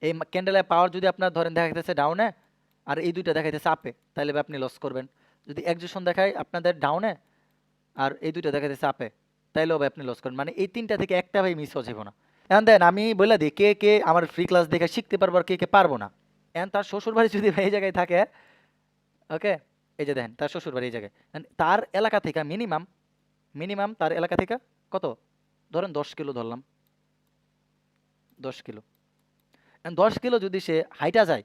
এই ক্যান্ডেলের পাওয়ার যদি আপনার ধরেন দেখা যাচ্ছে ডাউনে আর এই দুইটা দেখাইতেছে আপে, তাহলে ভাই আপনি লস করবেন। যদি একজোশন দেখায় আপনাদের ডাউনে আর এই দুইটা দেখাইতেছে আপে, তাইলেও ভাই আপনি লস করবেন। মানে এই তিনটা থেকে একটা ভাই মিস হয়ে যাবো না। এখন দেন আমি বলে দিই কে কে আমার ফ্রি ক্লাস দেখে শিখতে পারবো আর কে কে পারবো না। এখন তার শ্বশুর বাড়ি যদি ভাই এই জায়গায় থাকে, ওকে, এই যে দেখেন তার শ্বশুর বাড়ি এই জায়গায়, তার এলাকা থেকে মিনিমাম মিনিমাম তার এলাকা থেকে কত, ধরেন 10 কিলো ধরলাম, 10 কিলো। 10 কিলো যদি সে হাইটা যায়,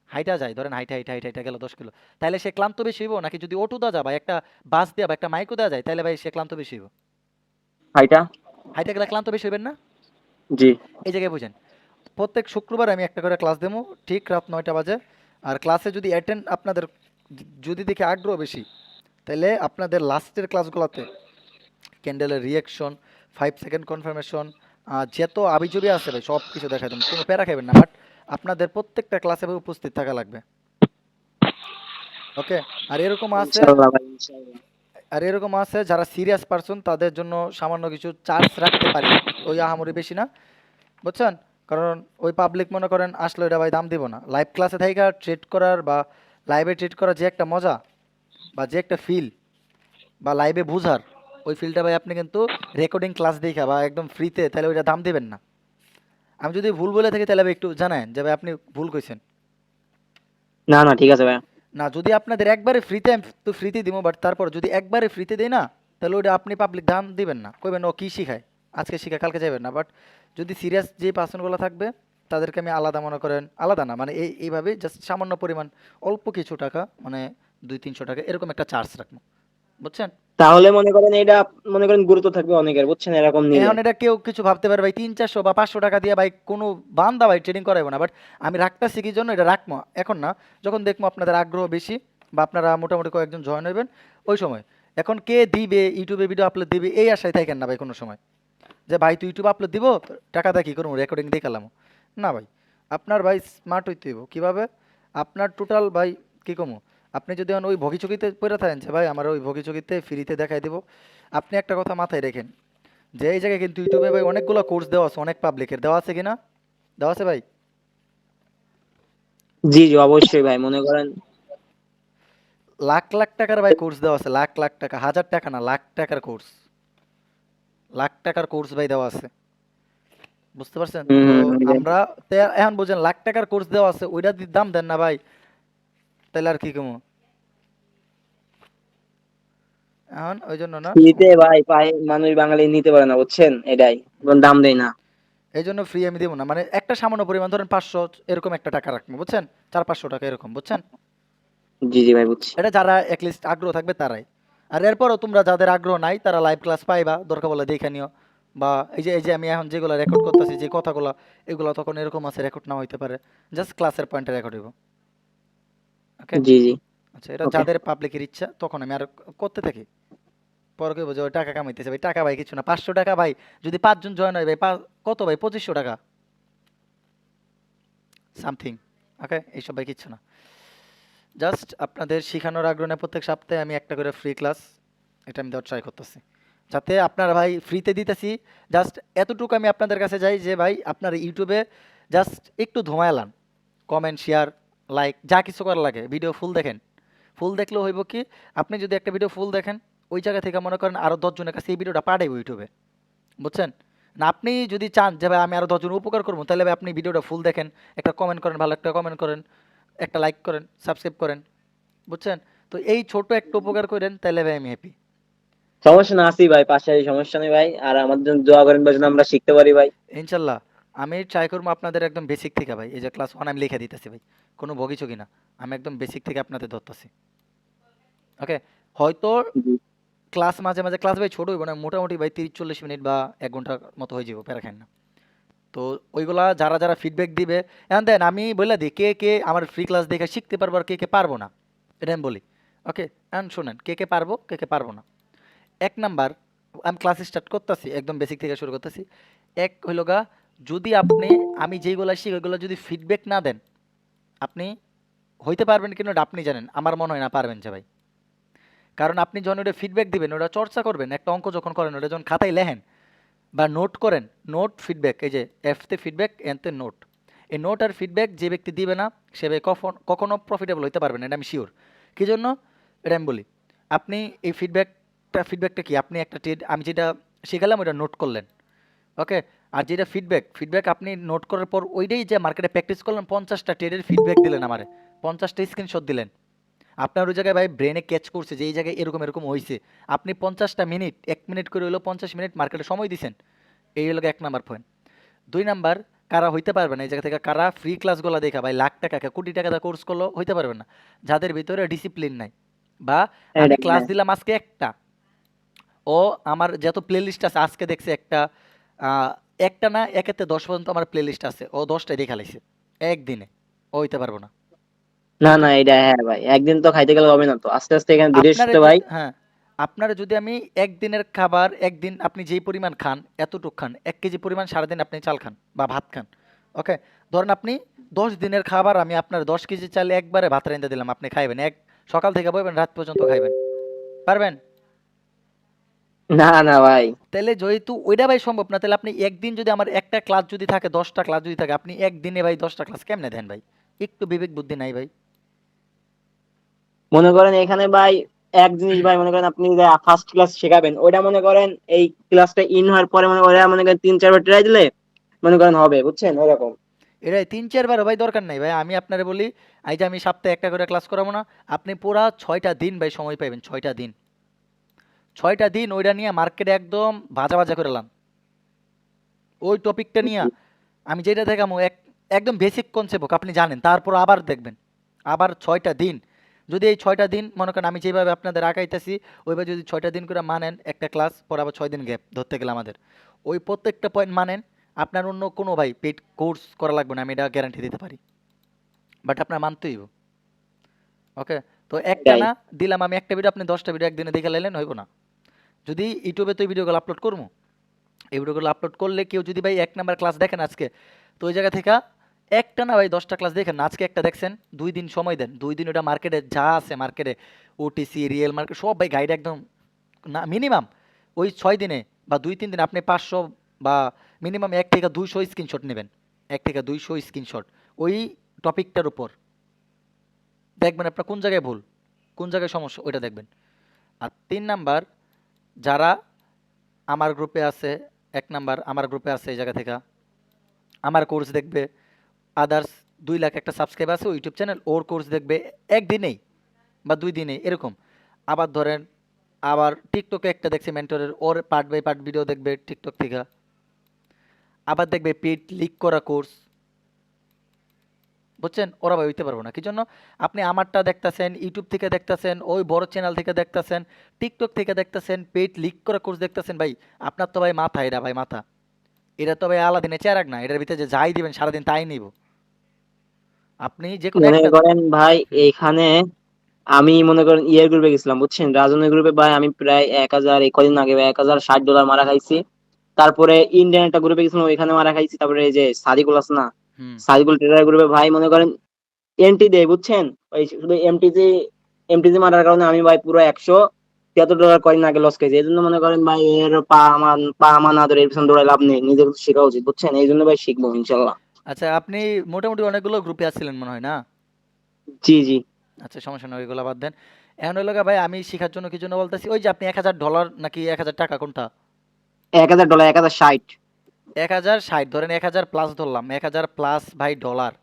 হাইটা যায় ধরেন হাইটা হাইটা হাইটা হাইটা গেল 10 কিলো, তাহলে সে ক্লান্ত বেশি হইব নাকি যদি অটো দেওয়া যায় বা একটা বাস দেওয়া বা একটা মাইকও দেওয়া যায় তাহলে ভাই সে ক্লান্ত বেশি হইব? হাইটা। হাইটা গেলে ক্লান্ত বেশি হইবেন না? জি। এই জায়গায় বুঝেন, প্রত্যেক শুক্রবার আমি একটা করে ক্লাস দেবো, ঠিক রাত 9টা বাজে। আর ক্লাসে যদি অ্যাটেন্ড আপনাদের যদি দেখে আগ্রহ বেশি, তাহলে আপনাদের লাস্টের ক্লাসগুলোতে ক্যান্ডেলের রিয়াকশন, 5 সেকেন্ড কনফার্মেশন, যত আবিজবি আছে ভাই সব কিছু দেখাই দেবো, কোনো প্যারা খাবেন না, বাট আপনাদের প্রত্যেকটা ক্লাসে ভাই উপস্থিত থাকা লাগবে। ওকে। আর এরকম আছে, ইনশাআল্লাহ ভাই, ইনশাআল্লাহ। যারা সিরিয়াস পারসন তাদের জন্য সামান্য কিছু চার্জ রাখতে পারি, ওই আহামরি বেশি না, বুঝছেন? কারণ ওই পাবলিক মনে করেন আসলে এটা ভাই দাম দিব না। লাইভ ক্লাসে থাইকা ট্রেড করার বা লাইভে ট্রেড করার যে একটা মজা বা যে একটা ফিল বা লাইভে বুঝার, ওই ফিলটা ভাই আপনি কিন্তু রেকর্ডিং ক্লাস দেখা বা একদম ফ্রিতে তাহলে ওইটা দাম দিবেন না। আমি যদি ভুল বলে থাকি তাহলে ভাই একটু জানান যে ভাই আপনি ভুল কইছেন। না না, ঠিক আছে ভাই। না, যদি আপনাদের একবারে ফ্রিতে, আমি তো ফ্রিতে দিব, বাট তারপর যদি একবারে ফ্রিতে দেই না, তাহলে ওটা আপনি পাবলিক দাম দিবেন না, কইবেন ও কি শিখায়, আজকে শিখায় কালকে যাবেন না। বাট যদি সিরিয়াস যে পার্সনগুলো থাকবে তাদেরকে আমি আলাদা মনে করেন, আলাদা না মানে এইভাবে জাস্ট সামান্য পরিমাণ, অল্প কিছু টাকা মানে 200-300 টাকা এরকম একটা চার্জ রাখবো, বুঝছেন? তাহলে মনে করেন এটা, মনে করেন গুরুত্ব থাকবে অনেকের, বুঝছেন, এরকম নিলে। এখন এটা কেউ কিছু ভাবতে পারে ভাই 300-400 বা 500 টাকা দিয়ে ভাই কোনো বান্দা ভাই ট্রেডিং করাইবো না, বাট আমি রাখতেছি কি জন্য এটা রাখবো এখন না, যখন দেখবো আপনাদের আগ্রহ বেশি বা আপনারা মোটামুটি কয়েকজন জয়েন হইবেন ওই সময়। এখন কে দিবে ইউটিউবে ভিডিও আপলোড দিবে এই আশায় থাকেন না ভাই কোনো সময়, যে ভাই তুই ইউটিউব আপলোড দিব টাকা দা কি করবো রেকর্ডিং দেখালাম, না ভাই। আপনার ভাই স্মার্ট হইতে হইব কীভাবে, আপনার টোটাল ভাই কী কমো, আপনি যদি এখন ওই ভগিচকিতে পড়ে থাকেন যে ভাই আমার ওই ভগিচকিতে ফ্রিতে দেখাই দিব, আপনি একটা কথা মাথায় রেখেন যে এই জায়গায় কিন্তু ইউটিউবে ভাই অনেকগুলো কোর্স দেওয়া আছে, অনেক পাবলিকের দেওয়া আছে কিনা, দেওয়া আছে ভাই। জি জি, অবশ্যই ভাই, মনে করেন। লাখ লাখ টাকার ভাই কোর্স দেওয়া আছে, লাখ লাখ টাকা, হাজার টাকা না, লাখ টাকার কোর্স, লাখ টাকার কোর্স ভাই দেওয়া আছে, বুঝতে পারছেন তো? হম। আমরা এখন বুঝেন লাখ টাকার কোর্স দেওয়া আছে, ওইটা দিয়ে দাম দেন না ভাই, তাহলে আর কি কমো, এখন ওই জন্য না, ফ্রিতে ভাই পাই, মানুষ বাঙালি নিতে পারে না, বুঝছেন, এটাই কোন দাম দেয় না। এই জন্য ফ্রি আমি দেবো না, মানে একটা সামান্য পরিমাণ ধরেন 500 এরকম একটা টাকা রাখবো, বুঝছেন? 400-500 টাকা এরকম, বুঝছেন? জি জি ভাই, বুঝছি। এটা যারা লিস্ট আগ্রহ থাকবে তারাই। আর এরপরও তোমরা যাদের আগ্রহ নাই তারা লাইভ ক্লাস পাইবা, দরকার বলে দেখে নিও। বা এই যে আমি এখন যেগুলো রেকর্ড করতেছি যে কথাগুলো, এগুলো তখন এরকম আছে রেকর্ড না হইতে পারে, জাস্ট ক্লাসের পয়েন্টে রেকর্ড হইব। ওকে। জি জি। আচ্ছা, এটা ওকে। যাদের পাবলিকের ইচ্ছা তখন আমি আর করতে থাকি। পরে কইব যে ওই টাকা কামাইতেছে ভাই, টাকা ভাই কিছু না, 500 টাকা ভাই, যদি 5 জন জয়েন হয় ভাই কত ভাই, 2500 টাকা সামথিং। ওকে, এইসব ভাই কিচ্ছু না, জাস্ট আপনাদের শিখানোর আগ্রহে প্রত্যেক সপ্তাহে আমি একটা করে ফ্রি ক্লাস এটা আমি দেওয়ার ট্রাই করতেছি, যাতে আপনারা ভাই ফ্রিতে দিতেছি। জাস্ট এতটুকু আমি আপনাদের কাছে যাই যে ভাই আপনার ইউটিউবে জাস্ট একটু ধোঁয়ালান, কমেন্ট শেয়ার লাইক যা কিছু করা লাগে, ভিডিও ফুল দেখেন। ফুল দেখলেও হইব কি, আপনি যদি একটা ভিডিও ফুল দেখেন ওই জায়গা থেকে মনে করেন আরও 10 জনের কাছে এই ভিডিওটা পাঠাইব ইউটিউবে, বুঝছেন? না আপনি যদি চান যে ভাই আমি আরও 10 জন উপকার করবো, তাহলে ভাই আপনি ভিডিওটা ফুল দেখেন, একটা কমেন্ট করেন, ভালো একটা কমেন্ট করেন, একটা লাইক করেন, সাবস্ক্রাইব করেন, বুঝছেন? তো এই ছোট একটা উপকার করেন তাহলে ভাই আমি হ্যাপি। সমস্যা না, আছি ভাই পাশে, সমস্যা নেই ভাই, আর আমাদের জন্য দোয়া করেন ভাই, যেন আমরা শিখতে পারি ভাই। ইনশাল্লাহ আমি ট্রাই করবো আপনাদের একদম বেসিক থেকে ভাই, এই যে ক্লাস 1 আমি লিখে দিতেছি ভাই, কোনো বগিচগি না, আমি একদম বেসিক থেকে আপনাদের ধরতেছি। ওকে। হয়তো জি। ক্লাস মাঝে মাঝে ক্লাস ভাই ছোট হইব না, মোটামুটি ভাই 30-40 মিনিট বা 1 ঘন্টার মতো হয়ে যাবো, প্যারা খান না। তো ওইগুলা যারা যারা ফিডব্যাক দিবে, এখন দেন আমি বলে দিই কে কে আমার ফ্রি ক্লাস দেখে শিখতে পারবো আর কে কে পারবো না, এটা আমি বলি। ওকে। এখন শোনেন কে কে পারবো কে কে পারবো না। 1 নাম্বার, আমি ক্লাস স্টার্ট করতেছি একদম বেসিক থেকে শুরু করতেছি। এক হইল গা, যদি আপনি আমি যেইগুলো শিখি ওইগুলো যদি ফিডব্যাক না দেন, আপনি হইতে পারবেন কিনা ওটা আপনি জানেন, আমার মনে হয় না পারবেন যে ভাই। কারণ আপনি যখন ওটা ফিডব্যাক দিবেন, ওটা চর্চা করবেন, একটা অঙ্ক যখন করেন ওটা যখন খাতায় লেখেন বা নোট করেন, নোট ফিডব্যাক, এই যে এফতে ফিডব্যাক এনতে নোট, এই নোট আর ফিডব্যাক যে ব্যক্তি দিবে না সে ভাই কখনো প্রফিটেবল হইতে পারবে না, এটা আমি শিওর। কী জন্য এটা আমি বলি, আপনি এই ফিডব্যাকটা কি, আপনি একটা ট্রেড আমি যেটা শেখালাম ওটা নোট করলেন, ওকে। আর যেটা ফিডব্যাক আপনি নোট করার পর ওইটাই যে মার্কেটে প্র্যাকটিস করলেন, 50টা ট্রেডের ফিডব্যাক দিলেন আমারে, 50টা স্ক্রিনশট দিলেন। আপনার ওই জায়গায় ভাই ব্রেনে ক্যাচ করছে যে এই জায়গায় এরকম এরকম হয়েছে, আপনি 50টা মিনিট 1 মিনিট করে হলো 50 মিনিট মার্কেটে সময় দিছেন, এই হলো 1 নাম্বার পয়েন্ট। 2 নাম্বার, কারা হইতে পারবে না এই জায়গা থেকে, কারা ফ্রি ক্লাসগুলো দেখা ভাই লাখ টাকা কোটি টাকা দিয়ে কোর্স করলো হইতে পারবে না, যাদের ভিতরে ডিসিপ্লিন নাই, বা আমি এটা ক্লাস দিলাম আজকে একটা, ও আমার যত প্লে লিস্ট আছে আজকে দেখছে একটা, আহ, একটা না একেতে 10 পর্যন্ত আমার প্লে লিস্ট আছে, ও 10টাই দেখা লাইছে একদিনে, ও হইতে পারবো না। না কিন্তু না, এটা হ্যাঁ ভাই, একদিন তো খাইতে গেলে হবে না, তো আস্তে আস্তে এখানে ধীরে আপনারে সুস্থে ভাই। হ্যাঁ, আপনারা যদি আমি একদিনের খাবার একদিন আপনি যেই পরিমাণ খান এতটুক খান, 1 কেজি পরিমাণ সারাদিন আপনি চাল খান বা ভাত খান, ওকে। ধরেন আপনি 10 দিনের খাবার আমি আপনার 10 কেজি চাল একবারে ভাত রেঁধে দিলাম, আপনি খাইবেন সকাল থেকে বইবেন রাত পর্যন্ত খাইবেন, পারবেন? না না ভাই। তাহলে যেহেতু ওইটা ভাই সম্ভব না, তাহলে আপনি একদিন যদি আমার একটা ক্লাস যদি থাকে 10টা ক্লাস যদি থাকে, আপনি একদিনে ভাই 10টা ক্লাস কেমনে দেন ভাই? একটু বিবেক বুদ্ধি নাই ভাই? মনে করেন এখানে ভাই এক জিনিস ভাই, মনে করেন আপনি ফার্স্ট ক্লাস শেখাবেন, ওইটা মনে করেন এই ক্লাসটা ইন হওয়ার পরে মনে করেন মনে করেন 3-4 বার ট্রাই দিলে মনে করেন হবে, বুঝছেন ওরকম। এটাই 3-4 বার ভাই দরকার নাই ভাই, আমি আপনারে বলি, এই যে আমি সপ্তাহে একটা করে ক্লাস করাবো না, আপনি পুরা 6টা দিন ভাই সময় পাইবেন, 6টা দিন, 6টা দিন ওইটা নিয়ে মার্কেটে একদম ভাজা ভাজা করে লাম, ওই টপিকটা নিয়ে আমি যেটা দেখামো একদম বেসিক কনসেপ্ট হোক আপনি জানেন, তারপর আবার দেখবেন, আবার 6টা দিন, যদি এই 6টা দিন মনে করেন আমি যেভাবে আপনাদের আঁকাইতেছি ওইভাবে যদি 6টা দিন করে মানেন একটা ক্লাস, পর আবার 6 দিন গ্যাপ ধরতে গেলে আমাদের, ওই প্রত্যেকটা পয়েন্ট মানেন, আপনার অন্য কোনো ভাই পেড কোর্স করা লাগবে না, আমি এটা গ্যারান্টি দিতে পারি, বাট আপনার মানতেই হবে, ওকে। তো একটা এটাই। না দিলাম আমি একটা ভিডিও, আপনি 10টা ভিডিও একদিনে দেখে লাইলেন, হইব না। যদি ইউটিউবে তো এই ভিডিওগুলো আপলোড করবো, এই ভিডিওগুলো আপলোড করলে কেউ যদি ভাই 1 নাম্বার ক্লাস দেখেন আজকে, তো ওই জায়গা থেকে একটা না ভাই 10টা ক্লাস দেখেন না, আজকে একটা দেখছেন, 2 দিন সময় দেন, 2 দিন ওটা মার্কেটে যা আছে মার্কেটে, ওটিসি রিয়েল মার্কেট সব ভাই গাইড একদম, না মিনিমাম ওই 6 দিনে বা 2-3 দিন আপনি 500 বা মিনিমাম 1 থেকে 200 স্ক্রিনশট নেবেন, 1 থেকে 200 স্ক্রিনশট ওই টপিকটার উপর, দেখবেন আপনার কোন জায়গায় ভুল, কোন জায়গায় সমস্যা ওইটা দেখবেন। আর 3 নাম্বার, যারা আমার গ্রুপে আছে, 1 নাম্বার আমার গ্রুপে আছে এই জায়গা থেকে আমার কোর্স দেখবে, আদার্স 2 লাখ একটা সাবস্ক্রাইব আছে ইউটিউব চ্যানেল, ওর কোর্স দেখবে একদিনেই বা 2 দিনে এরকম। আবার ধরেন আবার টিকটকে একটা দেখছে মেন্টরের, ওর পার্ট বাই পার্ট ভিডিও দেখবে টিকটক থেকে, আবার দেখবে পেড লিক করা কোর্স, বুঝছেন? ওরা ভাই হইতে পারবো না, কি জন্য? আপনি আমারটা দেখতেছেন, ইউটিউব থেকে দেখতেছেন, ওই বড় চ্যানেল থেকে দেখতেছেন, টিকটক থেকে দেখতেছেন, পেড লিক করা কোর্স দেখতেছেন, ভাই আপনার তো ভাই মাথা, এটা ভাই মাথা, এটা তো ভাই আলাদিনের চেরাগ না, এটার ভিতরে যে যাই দিবেন সারাদিন তাই নিব, আপনি যে কোনো মনে একটা। করেন ভাই হুম। এইখানে আমি মনে করেন ইয়ের গ্রুপে গেছিলাম, বুঝছেন, রাজনের গ্রুপে ভাই আমি প্রায় 1,000 এই কদিন আগে $1,060 মারা খাইছি। তারপরে ইন্ডিয়ান একটা গ্রুপে গেছিলাম, ওইখানে মারা খাইছি। তারপরে এই যে সাদিকুল আছে না, হুম। সাদিকুল ট্রেডার গ্রুপে ভাই মনে করেন এন্ট্রি দেয়, বুঝছেন, ওই শুধু এমটিজি মারার কারণে আমি ভাই পুরো $173 কয়েন আগে লস খাইছি। এই জন্য মনে করেন ভাই এর পা আমার না ধরে এর পিছনে দৌড়ায় লাভ নেই, নিজেকে শেখা উচিত, বুঝছেন, এই জন্য ভাই শিখবো ইনশাল্লাহ। আচ্ছা, আপনি মোটামুটি অনেকগুলো গ্রুপে আছিলেন মনে হয় না? জি জি। আচ্ছা, সমস্যা নয়, ওইগুলো বাদ দেন। এখন হইলো গা ভাই, আমি শিখার জন্য কি জন্য বলতেছি, ওই যে আপনি $1,000 নাকি 1,000 টাকা কোনটা? $1,000, 1,060। 1,060 ধরেন, 1,000 প্লাস ধরলাম, 1,000 প্লাস ভাই ডলার,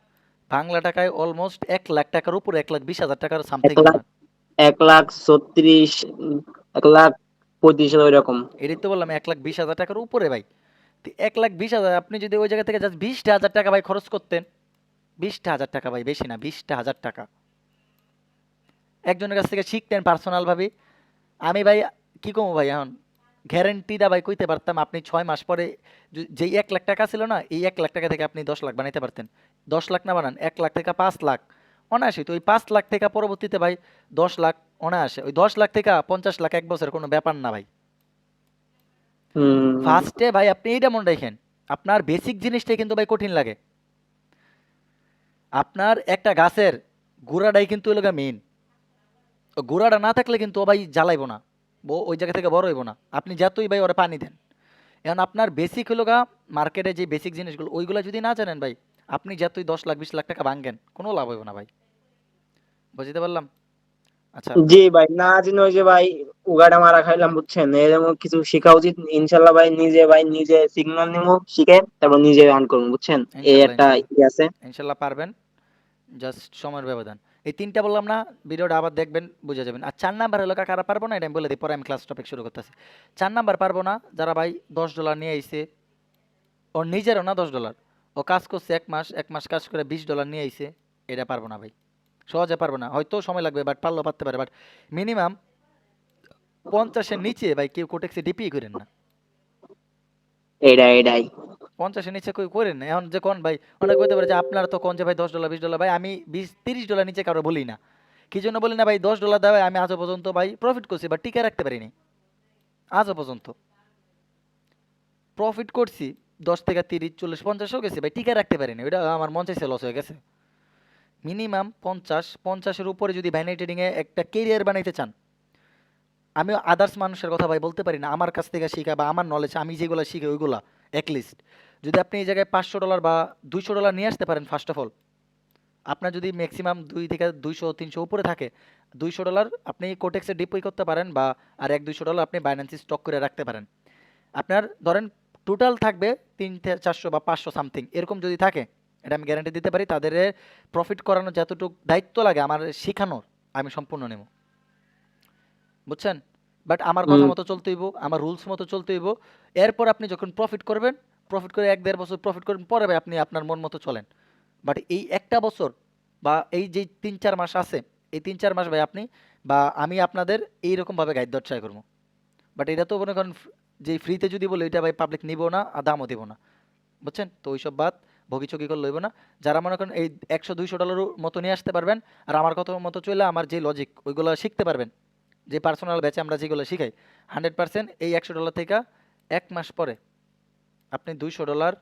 বাংলা টাকায় অলমোস্ট 1 লাখ টাকার উপরে, 1,20,000 টাকার এক সামথিং লাখ মনে হয়। 1,36,000, 1,35,000 ওইরকম। এটাই তো বললাম, 1,20,000 টাকার উপরে ভাই। তো 1,20,000 আপনি যদি ওই জায়গা থেকে জাস্ট 20টা হাজার টাকা ভাই খরচ করতেন, 20টা হাজার টাকা ভাই, বেশি না, 20টা হাজার টাকা একজনের কাছ থেকে শিখতেন পার্সোনাল ভাবে, আমি ভাই কি কমু ভাই এখন, গ্যারেন্টি দা ভাই কইতে পারতাম, আপনি 6 মাস পরে যেই 1 লাখ টাকা ছিল না, এই 1 লাখ টাকা থেকে আপনি 10 লাখ বানাইতে পারতেন, 10 লাখ না বানান, 1 লাখ থেকে 5 লাখ অনায়াসে, তো ওই 5 লাখ থেকে পরবর্তীতে ভাই 10 লাখ অনায়াসে, ওই 10 লাখ থেকে 50 লাখ 1 বছর কোনো ব্যাপার না ভাই। হম। ফার্স্টে ভাই আপনি এইটা মনে রাখেন, আপনার বেসিক জিনিসটাই কিন্তু ভাই কঠিন লাগে, আপনার একটা গাছের গোড়াটাই কিন্তু এলাকা মেইন, গোড়াটা না থাকলে কিন্তু ও ভাই জ্বালাইবো না, ওই জায়গা থেকে বড় হইব না, আপনি যতই ভাই ওরা পানি দেন। এখন আপনার বেসিক হলো গা, মার্কেটে যে বেসিক জিনিসগুলো ওইগুলো যদি না জানেন ভাই, আপনি যতই 10 লাখ 20 লাখ টাকা ভাঙ্গেন কোনো লাভ হইব না ভাই। বুঝতে পারলাম? আচ্ছা জি ভাই, না জেনে ওই যে ভাই উগাটা মারা খাইলাম বুঝছেন, এরকম কিছু শেখা উচিত ইনশাল্লাহ ভাই। ভাই নিজে সিগন্যাল নিবো, শিখে তারপর নিজে রান করবো বুঝছেন, এই ইনশাল্লাহ, একটা ইনশাল্লাহ, ই আছে। ইনশাল্লাহ পারবেন। জাস্ট সময়ের ব্যবধান। এই ৩ টা বললাম না, ভিডিওটা আবার দেখবেন বুঝে যাবেন। আর ৪ নাম্বার হলো কারা পারবো না এটা আমি বলে দিই, পরে আমি ক্লাস টপিক শুরু করতেছি। ৪ নাম্বার পারবো না যারা ভাই $10 নিয়ে আইছে, ওর নিজেরও না $10, ও কাজ করছে ১ মাস, ১ মাস কাজ করে $20 নিয়ে আইছে, এটা পারবো না ভাই। সহজে পারবো না, হয়তো সময় লাগবে বাট পারলেও পারতে পারে, বাট মিনিমাম 50-এর নিচে ভাই কেউ কোটেক্সে ডিপি করেন না। এটাই 50-এর নিচে কেউ করেন না। এখন যে কোন ভাই অনেক হইতে পারে যে আপনারা তো কোন যে ভাই $10 $20, ভাই আমি $20 $30 নিচে কারো বলি না। কি জন্য বলি না ভাই, $10 দেওয়ায় আমি আজও পর্যন্ত ভাই প্রফিট করছি বা টিকে রাখতে পারিনি আজও পর্যন্ত। প্রফিট করছি 10 থেকে 30 40 50ও গেছি ভাই, টিকে রাখতে পারিনি, ওইটা আমার মন চাইছে লস হয়ে গেছে। মিনিমাম 50-50-এর উপরে যদি বাইনারি ট্রেডিংয়ে একটা কেরিয়ার বানাইতে চান, আমি আদার্স মানুষের কথা ভাই বলতে পারি না, আমার কাছ থেকে শিখা বা আমার নলেজ আমি যেগুলো শিখি ওইগুলা লিস্ট। যদি আপনি এই জায়গায় $500 বা $200 নিয়ে আসতে পারেন, ফার্স্ট অফ অল আপনার যদি ম্যাক্সিমাম 2 থেকে 200-300 উপরে থাকে, $200 আপনি কোটেক্সে ডিপোই করতে পারেন, বা আর $100-200 আপনি বাইন্যান্সে স্টক করে রাখতে পারেন। আপনার ধরেন টোটাল থাকবে 300-400 বা 500 সামথিং, এরকম যদি থাকে, এটা আমি গ্যারান্টি দিতে পারি, তাদের প্রফিট করানোর যতটুকু দায়িত্ব লাগে আমার শেখানোর, আমি সম্পূর্ণ নেব। বুঝছেন? বাট আমার কথা হুম। মতো চলতে হইব, আমার রুলস মতো চলতে হইব। এরপর আপনি যখন প্রফিট করবেন, প্রফিট করে ১-১.৫ বছর প্রফিট করবেন, পরে ভাই আপনি আপনার মন মতো চলেন। বাট এই একটা বছর বা এই যে ৩-৪ মাস আছে, এই ৩-৪ মাস ভাই আপনি বা আমি আপনাদের এইরকমভাবে গাইড দেওয়ার ট্রাই করবো। বাট এটা তো মনে করেন যে ফ্রিতে যদি বলে এটা ভাই পাবলিক নিব না আর দামও দিব না। বুঝছেন? তো ওইসব বাদ ভোগিচকি করে লইব না। যারা মনে করেন এই $100-200 মতো নিয়ে আসতে পারবেন, আর আমার কথা মতো চললে আমার যে লজিক ওইগুলো শিখতে পারবেন, যে পার্সোনাল ব্যাচে আমরা যেগুলো শিখাই, 100% এই $100 থেকে ১ মাস পরে আপনি $200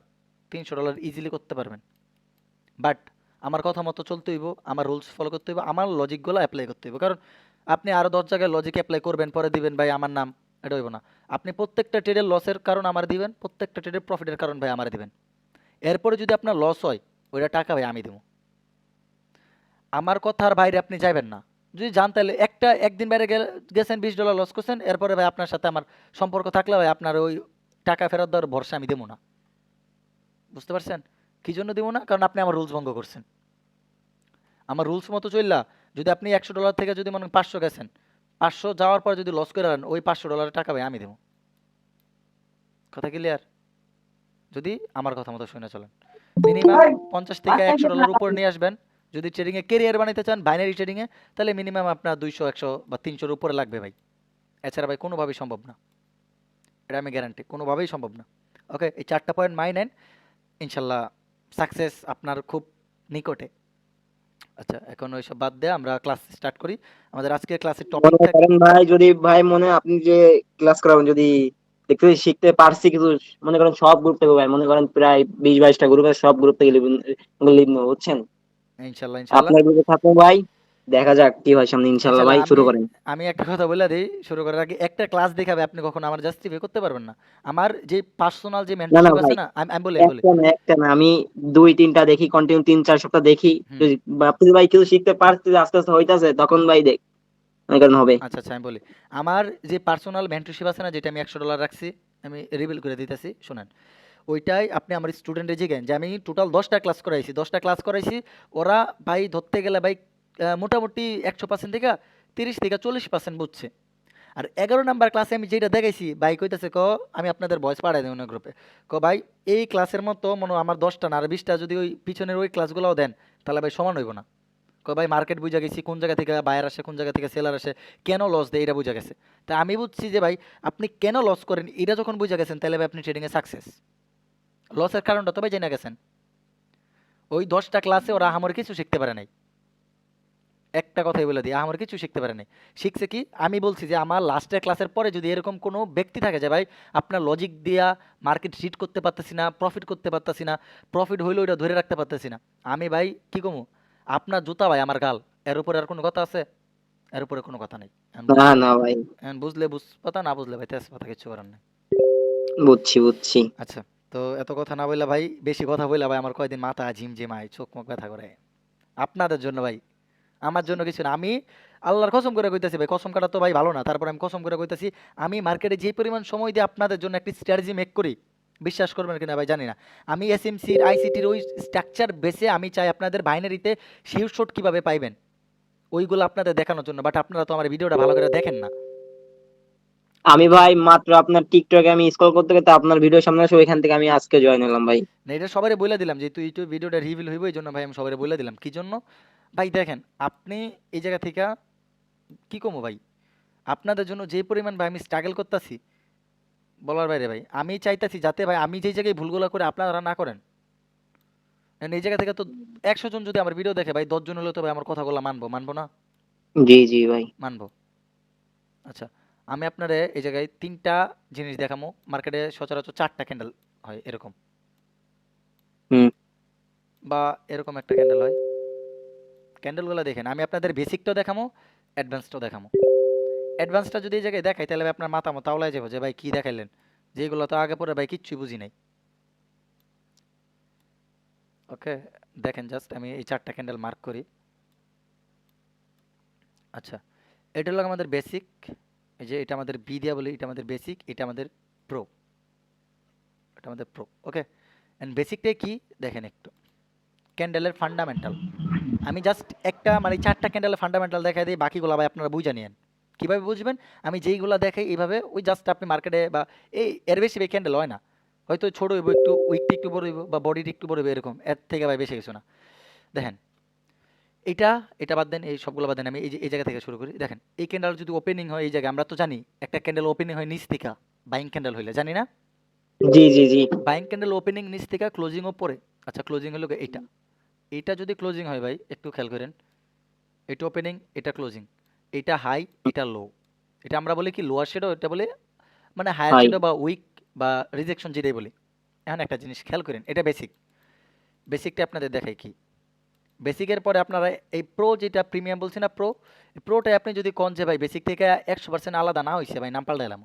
$300 ইজিলি করতে পারবেন। বাট আমার কথা মতো চলতে হইব, আমার রুলস ফলো করতে হইব, আমার লজিকগুলো অ্যাপ্লাই করতে হইব। কারণ আপনি আরও ১০ জায়গায় লজিক অ্যাপ্লাই করবেন, পরে দিবেন ভাই আমার নাম, এটা হইব না। আপনি প্রত্যেকটা ট্রেডের লসের কারণ আমার দিবেন, প্রত্যেকটা ট্রেডের প্রফিটের কারণ ভাই আমার দিবেন। এরপরে যদি আপনার লস হয়, ওইটা টাকা ভাই আমি দেবো। আমার কথার বাইরে আপনি যাবেন না। যদি যান তাহলে একদিন বাইরে গেছেন $20 লস করছেন, এরপরে ভাই আপনার সাথে আমার সম্পর্ক থাকলে ভাই আপনার ওই টাকা ফেরত দেওয়ার ভরসা আমি দেবো না। বুঝতে পারছেন? কি জন্য দেবো না? কারণ আপনি আমার রুলস ভঙ্গ করছেন। আমার রুলস মতো চললা যদি আপনি $100 থেকে যদি মনে করেন 500 গেছেন, 500 যাওয়ার পর যদি লস করে আনেন, ওই $500 টাকা ভাই আমি দেবো। কথা ক্লিয়ার? যদি আমার কথা মতো শুনে চলেন। মিনিমাম 50 থেকে $100 উপর নিয়ে আসবেন। যদি ট্রেডিংয়ে কেরিয়ার বানাইতে চান, বাইনারি ট্রেডিংয়ে, তাহলে মিনিমাম আপনার 200 100 বা 300-র উপরে লাগবে ভাই। এছাড়া ভাই কোনোভাবেই সম্ভব না। এটা আমি গ্যারান্টি, কোনোভাবেই সম্ভব না। ওকে, এই 4টা পয়েন্ট মাই নেন, ইনশাল্লাহ সাকসেস আপনার খুব নিকটে। আচ্ছা, এখন ওইসব বাদ দিয়ে আমরা ক্লাস স্টার্ট করি। আমাদের আজকের ক্লাসের টপিক মনে থাক করেন ভাই, যদি ভাই মনে আপনি যে ক্লাস করাবেন, যদি দেখতে শিখতে পারছি কিছু, মনে করেন সব গ্রুপ থেকে ভাই, মনে করেন প্রায় 20-22টা গ্রুপ আছে, সব গ্রুপ থেকে লিভ নেবো বুঝছেন। ইনশাল্লাহ, ইনশাল্লাহ। আপনার গ্রুপে থাকুন ভাই, দেখা যাক কি হয় সামনে, ইনশাল্লাহ ইনশাল্লাহ ভাই আমি শুরু করেন। আমি একটা কথা বলে দিই শুরু করার আগে, একটা ক্লাস দেখাবে আপনি কখনো আমার জাস্টিফাই করতে পারবেন না। আমার যে পার্সোনাল যে না না মেন্টরশিপ আছে ভাই, না, আমি আমি বলি। একটা না, আমি 2-3টা দেখি কন্টিনিউ, 3-4 সপ্তাহ দেখি। হুম, যদি আপনি ভাই কিছু শিখতে পারছি, আস্তে আস্তে হইতাছে, তখন ভাই দেখ মনে করেন হবে। আচ্ছা, আচ্ছা, আমি বলি। আমার যে পার্সোনাল মেন্টরশিপ আছে না, যেটা আমি $100 রাখছি, আমি রিভিল করে দিতেছি শুনেন। ওইটাই আপনি আমার স্টুডেন্টে জিজ্ঞেন যে আমি টোটাল 10টা ক্লাস করাইছি, 10টা ক্লাস করাইছি। ওরা ভাই ধরতে গেলে ভাই মোটামুটি 100% থেকে 30 থেকে 40% বুঝছে। আর 11 নাম্বার ক্লাসে আমি যেটা দেখাইছি ভাই কইতেছে আমি আপনাদের ভয়েস পাঠাই দেব না গ্রুপে। ভাই এই ক্লাসের মতো মনে হয় আমার 10টা না আর 20টা যদি ওই পিছনের ওই ক্লাসগুলোও দেন, তাহলে ভাই সমান হইব না। ভাই মার্কেট বুঝা গেছি, কোন জায়গা থেকে বায়ার আসে, কোন জায়গা থেকে সেলার আসে, কেন লস দেয় এটা বুঝা গেছে। তা আমি বুঝছি যে ভাই আপনি কেন লস করেন এটা যখন বুঝা গেছেন, তাহলে ভাই আপনি ট্রেডিংয়ে সাকসেস। লসের কারণটা তো ভাই জেনে গেছেন। ওই 10টা ক্লাসে ওরা আমার কিছু শিখতে পারে নাই। একটা কথাই বলে দিই, আমার কিছু শিখতে পারে নাই। শিখছে কি? আমি বলছি যে আমার লাস্টের ক্লাসের পরে যদি এরকম কোনো ব্যক্তি থাকে যে ভাই আপনার লজিক দিয়া মার্কেট হিট করতে পারতেছি না, প্রফিট করতে পারতেছি না, প্রফিট হইলেও ওটা ধরে রাখতে পারতেছি না, আমি ভাই কি কমু, আপনার জুতা ভাই আমার গাল। এর উপরে আর কোনো কথা আছে? এর উপরে কোনো কথা নেই। এখন না বুঝলে না ভাই, এখন বুঝলে বুঝ পাতা, না বুঝলে ভাই তেজ পাতা, কিছু করার নেই। বুঝছি বুঝছি। আচ্ছা, তো তো এত কথা না বললে ভাই, বেশি কথা বললে ভাই আমার কয়দিন মাথা ঝিমঝিমায়, চোখ মুখ ব্যথা করে। আপনাদের জন্য ভাই, আমার জন্য কিছু না। আমি আল্লাহর কসম করে কইতাছি ভাই, কসম কাটা তো ভাই ভালো না, তারপর আমি কসম করে কইতাছি, আমি মার্কেটে যে পরিমাণ সময় দিয়ে আপনাদের জন্য একটি স্ট্র্যাটেজি মেক করি, বিশ্বাস করবেন কিনা ভাই জানি না। আমি এসএমসির আইসিটির ওই স্ট্রাকচার বেসে আমি চাই আপনাদের বাইনারিতে শিওর শট কিভাবে পাইবেন ওইগুলো আপনাদের দেখানোর জন্য, বাট আপনারা তো আমার ভিডিওটা ভালো করে দেখেন না। আমি ভাই মাত্র আপনার টিকটকে আমি স্ক্রল করতে করতে আপনার ভিডিও সামনে আসে, ওইখান থেকে আমি আজকে জয়েন হলাম ভাই। না, এটা সবারই বলে দিলাম যে তুই ইউটিউব ভিডিওটা রিভিল হইব, এই জন্য ভাই আমি সবারই বলে দিলাম কি জন্য। ভাই দেখেন, আপনি এই জায়গা থেকে কি কমো ভাই, আপনাদের জন্য যে পরিমাণ ভাই আমি স্ট্রাগল করতেছি বলার বাইরে ভাই। আমি চাইতাছি যাতে ভাই আমি যেই জায়গায় ভুলগুলো করে আপনারা না করেন। And এই জায়গা থেকে তো 100 জন যদি আমার ভিডিও দেখে ভাই, 10 জন হলেও তো ভাই আমার কথাগুলো মানবো, মানবো না? জি জি ভাই। মানবো। আচ্ছা, আমি আপনারে এই জায়গায় 3টা জিনিস দেখামো। মার্কেটে সচরাচর 4টা ক্যান্ডেল হয় এরকম, হুম। বা এরকম একটা ক্যান্ডেল হয়। ক্যান্ডেলগুলো দেখেন, আমি আপনাদের বেসিকটাও দেখামো, অ্যাডভান্সটাও দেখামো। অ্যাডভান্সটা যদি এই জায়গায় দেখাই তাহলে ভাই আপনার মাথা মতো আওলায় যাবো যে ভাই কি দেখাইলেন, যেগুলো তো আগে পরে ভাই কিচ্ছুই বুঝি নাই। ওকে, দেখেন জাস্ট আমি এই 4টা ক্যান্ডেল মার্ক করি। আচ্ছা, এটা হলো আমাদের বেসিক। এই যে এটা আমাদের বি দিয়া বলি, এটা আমাদের বেসিক, এটা আমাদের প্রো, এটা আমাদের প্রো। ওকে, এন্ড বেসিকটাই কি দেখেন একটু, ক্যান্ডেলের ফান্ডামেন্টাল। আমি জাস্ট একটা মানে 4টা ক্যান্ডেলের ফান্ডামেন্টাল দেখাই দিই, বাকিগুলো ভাই আপনারা বুঝে নিয়েন। কীভাবে বুঝবেন? আমি যেইগুলো দেখাই এইভাবে, ওই জাস্ট আপনি মার্কেটে বা এই এর বেশি ভাই ক্যান্ডেল হয় না। হয়তো ছোট হইব একটু, উইকটা একটু বড় হইব বা বডিটা একটু বড় হইব, এরকম, এর থেকে ভাই বেশি কিছু না। দেখেন এটা, এটা বাদ দেন, এই সবগুলো বাদ দেন, আমি এই যে এই জায়গা থেকে শুরু করি। দেখেন এই ক্যান্ডেল যদি ওপেনিং হয় এই জায়গায়, আমরা তো জানি একটা ক্যান্ডেল ওপেনিং হয় নিচ থেকে, বাইং ক্যান্ডেল হইলে, জানি না? জি জি জি। বাইং ক্যান্ডেল ওপেনিং নিচ থেকে, ক্লোজিং উপরে। আচ্ছা, ক্লোজিং হলো এইটা, এইটা যদি ক্লোজিং হয় ভাই একটু খেয়াল করেন, এটা ওপেনিং, এটা ক্লোজিং, এটা হাই, এটা লো, এটা আমরা বলি কি লোয়ার শ্যাডো, এটা বলে মানে হায়ার হাই। শ্যাডো বা উইক বা রিজেকশন যেটাই বলি। এখন একটা জিনিস খেয়াল করেন, এটা বেসিক। বেসিকটা আপনাদের দেখাই কি, বেসিকের পরে আপনারা এই প্রো, যেটা প্রিমিয়াম বলছি না প্রো, প্রোটাই আপনি যদি কোন যে ভাই বেসিক থেকে 100% আলাদা না হয়েছে ভাই, নাম পাল্টাইলাম।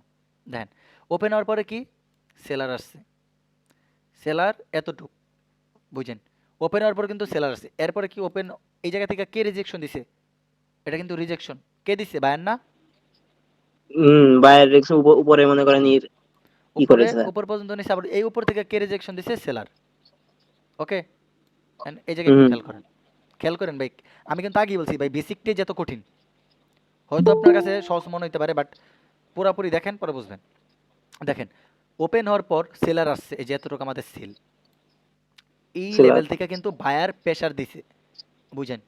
দেখেন ওপেন হওয়ার পরে কি সেলার আসছে, সেলার এতটুক, বুঝেন? ওপেন হওয়ার পর কিন্তু সেলার আসছে, এরপরে কি ওপেন, এই জায়গা থেকে কে রিজেকশন দিছে? এটা কিন্তু রিজেকশন কে দিছে? বায়ার না? বাইরের রিক্স উপরে মনে করেন ই উপরে, করেছে। উপর পর্যন্ত নিছে, আবার এই উপর থেকে কে রিজেকশন দিছে? সেলার। ওকে, এই জায়গায় একটু হুম। খেয়াল করেন, খেয়াল করেন ভাই। আমি কিন্তু আগেই বলছি ভাই, বেসিকটাই যত কঠিন, হয়তো আপনার কাছে সহজ মনে হতে পারে, বাট পুরাপুরি দেখেন পরে বুঝবেন। দেখেন ওপেন হওয়ার পর সেলার আসছে, এই যে এতটুকু আমাদের সেল, এই সেলার। লেভেল থেকে কিন্তু বায়ার প্রেশার দিছে, বুঝেন?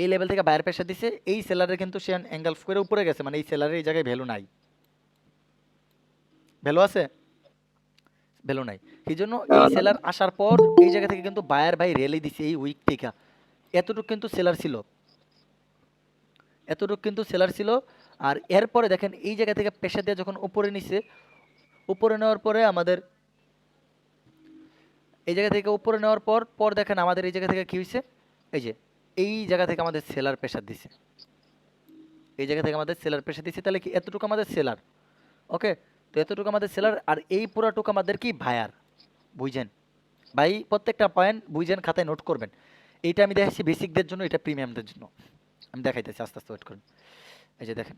এই লেভেল থেকে বায়ার প্রেশার দিছে, এই সেলারে কিন্তু সে অ্যাঙ্গেল করে উপরে গেছে, মানে এই সেলারের এই জায়গায় ভ্যালু নাই। ভ্যালু আছে? ভ্যালু নাই। এই জন্য এই সেলার আসার পর এই জায়গা থেকে কিন্তু বায়ার ভাই রেলি দিছে এই উইক থেকে, এতটুকু কিন্তু সেলার ছিল, এতটুকু কিন্তু সেলার ছিল। আর এরপরে দেখেন এই জায়গা থেকে প্রেশার দিয়ে যখন উপরে নিছে, উপরে নেওয়ার পরে আমাদের এই জায়গা থেকে উপরে নেওয়ার পর পর দেখেন আমাদের এই জায়গা থেকে কি হয়েছে, এই যে এই জায়গা থেকে আমাদের সেলার প্রেশার দিছে, এই জায়গা থেকে আমাদের সেলার প্রেশার দিছে, তাহলে কি এতটুকু আমাদের সেলার। ওকে, তো এতটুকু আমাদের সেলার, আর এই পুরাটুকু আমাদের কি বায়ার, বুঝছেন? ভাই প্রত্যেকটা পয়েন্ট বুঝছেন, খাতায় নোট করবেন। এইটা আমি দেখাচ্ছি বেসিকদের জন্য, এটা প্রিমিয়ামদের জন্য। আমি দেখাইতেছি, আস্তে আস্তে ওয়েট করুন। এই যে দেখেন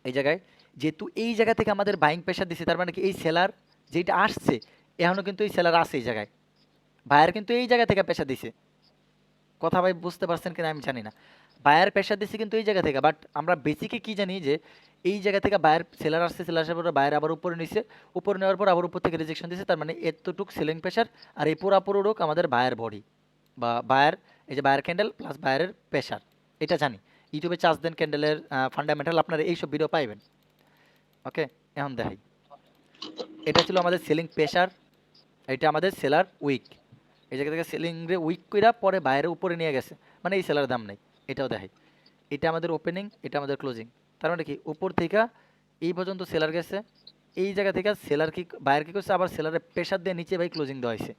এই জায়গায়, যেহেতু এই জায়গা থেকে আমাদের বাইং প্রেশার দিছে, তার মানে কি এই সেলার যেটা আসছে, এখনও কিন্তু এই সেলার আছে এই জায়গায়, বায়ার কিন্তু এই জায়গা থেকে প্রেশার দিছে। কথা ভাই বুঝতে পারছেন কিনা আমি জানি না। বায়ার প্রেশার দিচ্ছে কিন্তু এই জায়গা থেকে, বাট আমরা বেসিকে কি জানি যে এই জায়গা থেকে বায়ার সেলার আসছে, সেলার আসার পরে বায়ার আবার উপরে নিছে, উপরে নেওয়ার পর আবার উপর থেকে রিজেকশন দিচ্ছে, তার মানে এতটুক সেলিং প্রেশার, আর এই পুরোটুক আমাদের বায়ার বডি বা বায়ার, এই যে বায়ার ক্যান্ডেল প্লাস বায়ারের প্রেশার, এটা জানি। ইউটিউবে চার্জ দেন ক্যান্ডেলের ফান্ডামেন্টাল, আপনারা এইসব ভিডিও পাইবেন। ওকে, এখন দেখাই, এটা ছিল আমাদের সেলিং প্রেশার, এটা আমাদের সেলার উইক, এই জায়গা থেকে সেলিং রে উইক কইরা পরে বাইরের উপরে নিয়ে গেছে, মানে এই সেলার দাম নাই, এটাও দেখাই। এটা আমাদের ওপেনিং, এটা আমাদের ক্লোজিং, তার মানে কি উপর থেকে এই পর্যন্ত সেলার গেছে, এই জায়গা থেকে সেলার কি বাইরে কি করছে, আবার সেলারের প্রেশার দিয়ে নিচে ভাই ক্লোজিং দেওয়া হয়েছে।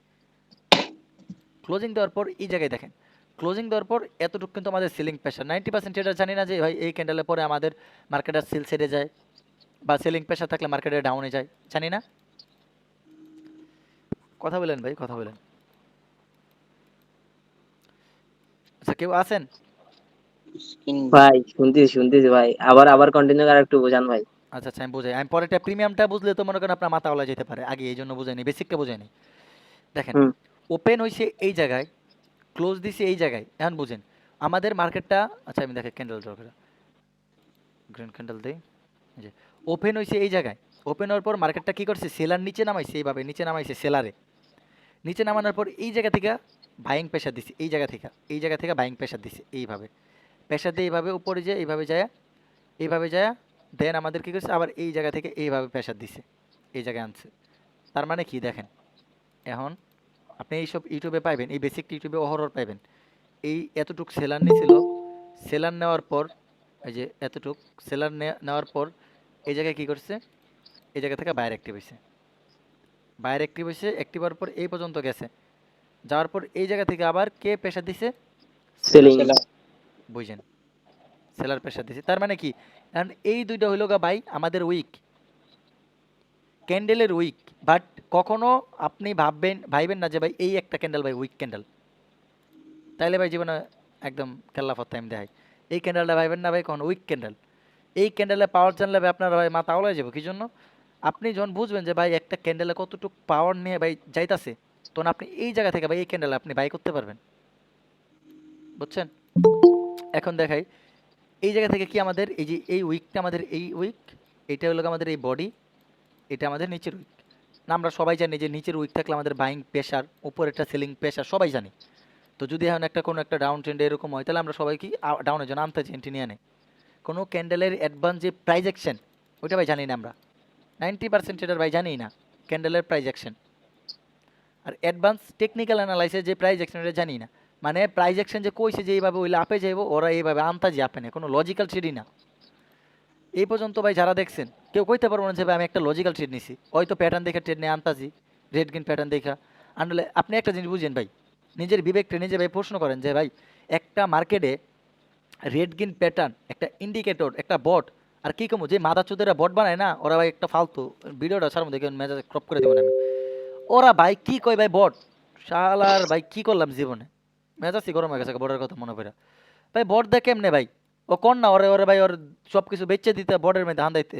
ক্লোজিং দেওয়ার পর এই জায়গায় দেখেন, ক্লোজিং দেওয়ার পর এতটুকু কিন্তু আমাদের সেলিং প্রেশার 90%। এটা জানি না যে ভাই এই ক্যান্ডেলের পরে আমাদের মার্কেটের সেল সেরে যায়, বা সেলিং প্রেশার থাকলে মার্কেটে ডাউনে যায়, জানি না। কথা বলেন ভাই, কথা বলেন। আচ্ছা, কেউ আছেন? ভাই শুনতেছি ভাই, আবার আবার কন্টিনিউ আর একটু বোঝান ভাই। আচ্ছা, আচ্ছা, আমি বুঝাই। আমি পরেরটা প্রিমিয়ামটা বুঝলে তো মনে করেন আপনার মাথা ওলাই যেতে পারে। আগে এই জন্য বুঝাইনি, বেসিকটা বুঝাইনি। দেখেন, হুম। ওপেন হইছে এই জায়গায়, ক্লোজ দিছে এই জায়গায়। এখন বুঝেন আমাদের মার্কেটটা। আচ্ছা, আমি দেখে ক্যান্ডেল দরকার, গ্রিন ক্যান্ডেল দেই। এই যে ওপেন হইছে এই জায়গায়। ওপেন হওয়ার পর মার্কেটটা কি করছে, সেলার নিচে নামাইছে, এইভাবে নিচে নামাইছে সেলারে। নিচে নামানোর পর এই জায়গা থেকে বাইং প্রেশার দিছে, এই জায়গা থেকে বাইং প্রেশার দিছে এইভাবে। প্রেশার দিয়ে এইভাবে উপরে যায়, এইভাবে যায়। দেন আমাদের কি করছে, আবার এই জায়গা থেকে এইভাবে প্রেশার দিছে, এই জায়গায় আনছে। তার মানে কি দেখেন, এখন আপনি এইসব ইউটিউবে পাইবেন, এই বেসিক ইউটিউবে অহরহ পাইবেন। এই এতটুক সেলার নিছিল, সেলার নেওয়ার পর এই যে এতটুক সেলার নেওয়ার পর এই জায়গায় কি করছে, এই জায়গা থেকে বাইরে অ্যাক্টিভ হয়েছে, বাইরে অ্যাক্টিভ হয়েছে, অ্যাক্টিভ হওয়ার পর এই পর্যন্ত গেছে। যাওয়ার পর এই জায়গা থেকে আবার কে প্রেশার দিছে, সেলার। সেলিং। বুঝছেন, সেলার প্রেশার দিছে। তার মানে কি, এখন এই দুইটা হইল গা ভাই আমাদের উইক, ক্যান্ডেলের উইক। বাট কখনো আপনি ভাইবেন না যে ভাই এই একটা ক্যান্ডেল ভাই উইক ক্যান্ডেল, তাইলে ভাই জীবনে একদম কেল্লাফত টাইম দেখায়। এই ক্যান্ডেলটা ভাইবেন না ভাই কখনো উইক ক্যান্ডেল। এই ক্যান্ডেলে পাওয়ার জানলে ভাই আপনার ভাই মাথা আওলাই যাবে। কি জন্য? আপনি যখন বুঝবেন যে ভাই একটা ক্যান্ডেলে কতটুকু পাওয়ার নিয়ে ভাই যাইতাছে, তখন আপনি এই জায়গা থেকে ভাই এই ক্যান্ডেল আপনি বাই করতে পারবেন। বুঝছেন? এখন দেখাই, এই জায়গা থেকে কি আমাদের এই যে এই উইকটা, আমাদের এই উইক, এটা হলো আমাদের এই বডি, এটা আমাদের নিচের উইক। না, আমরা সবাই জানি যে নিচের উইক থাকলে আমাদের বাইং প্রেশার, উপরেরটা সেলিং প্রেশার, সবাই জানি। তো যদি এখন একটা কোনো একটা ডাউন ট্রেন্ডে এরকম হয়, তাহলে আমরা সবাই কি ডাউনের জন্য আনতে এন্ট্রি নিয়ে নেই। কোনো ক্যান্ডেলের অ্যাডভান্স যে প্রাইজ অ্যাকশন, ওইটা ভাই জানি না আমরা। 90% এটার ভাই জানি না ক্যান্ডেলের প্রাইজ অ্যাকশন। আর অ্যাডভান্স টেকনিক্যাল অ্যানালাইসিস যে প্রাইজ অ্যাকশন, এটা জানি না। মানে প্রাইজ অ্যাকশন যে কইছে যে এইভাবে ওইলে আপে যাইব, ওরা এইভাবে আনতাজি আপে না, কোনো লজিক্যাল ট্রেডই না। এই পর্যন্ত ভাই যারা দেখছেন, কেউ কইতে পারবো না যে ভাই আমি একটা লজিক্যাল ট্রেড নিছি। হয়তো প্যাটার্ন দেখে ট্রেড নিয়ে আনতাজি, রেড গ্রিন প্যাটার্ন দেখা আনলে। আপনি একটা জিনিস বুঝেন ভাই, নিজের বিবেকটা নিজে ভাই প্রশ্ন করেন যে ভাই একটা মার্কেটে রেড গ্রিন প্যাটার্ন, একটা ইন্ডিকেটর, একটা বট, আর কি কমো যে মাদা চোদেরা বট বানায় না, ওরা ভাই একটা ফালতু। ভিডিওটা ছাড় মধ্যে মেজাজ ক্রপ করে দেবেন আমি। ওরা ভাই কি কয় ভাই বট, শালার ভাই কি করলাম জীবনে, মেজাজই গরম হয়ে গেছে বটের কথা মনে পড়ে। ভাই বট দেখ কেমনে ভাই, ও কোন না ওরে ওরে ভাই ওর সব কিছু বেচে দিতে বটের মধ্যে হান্দাইতে,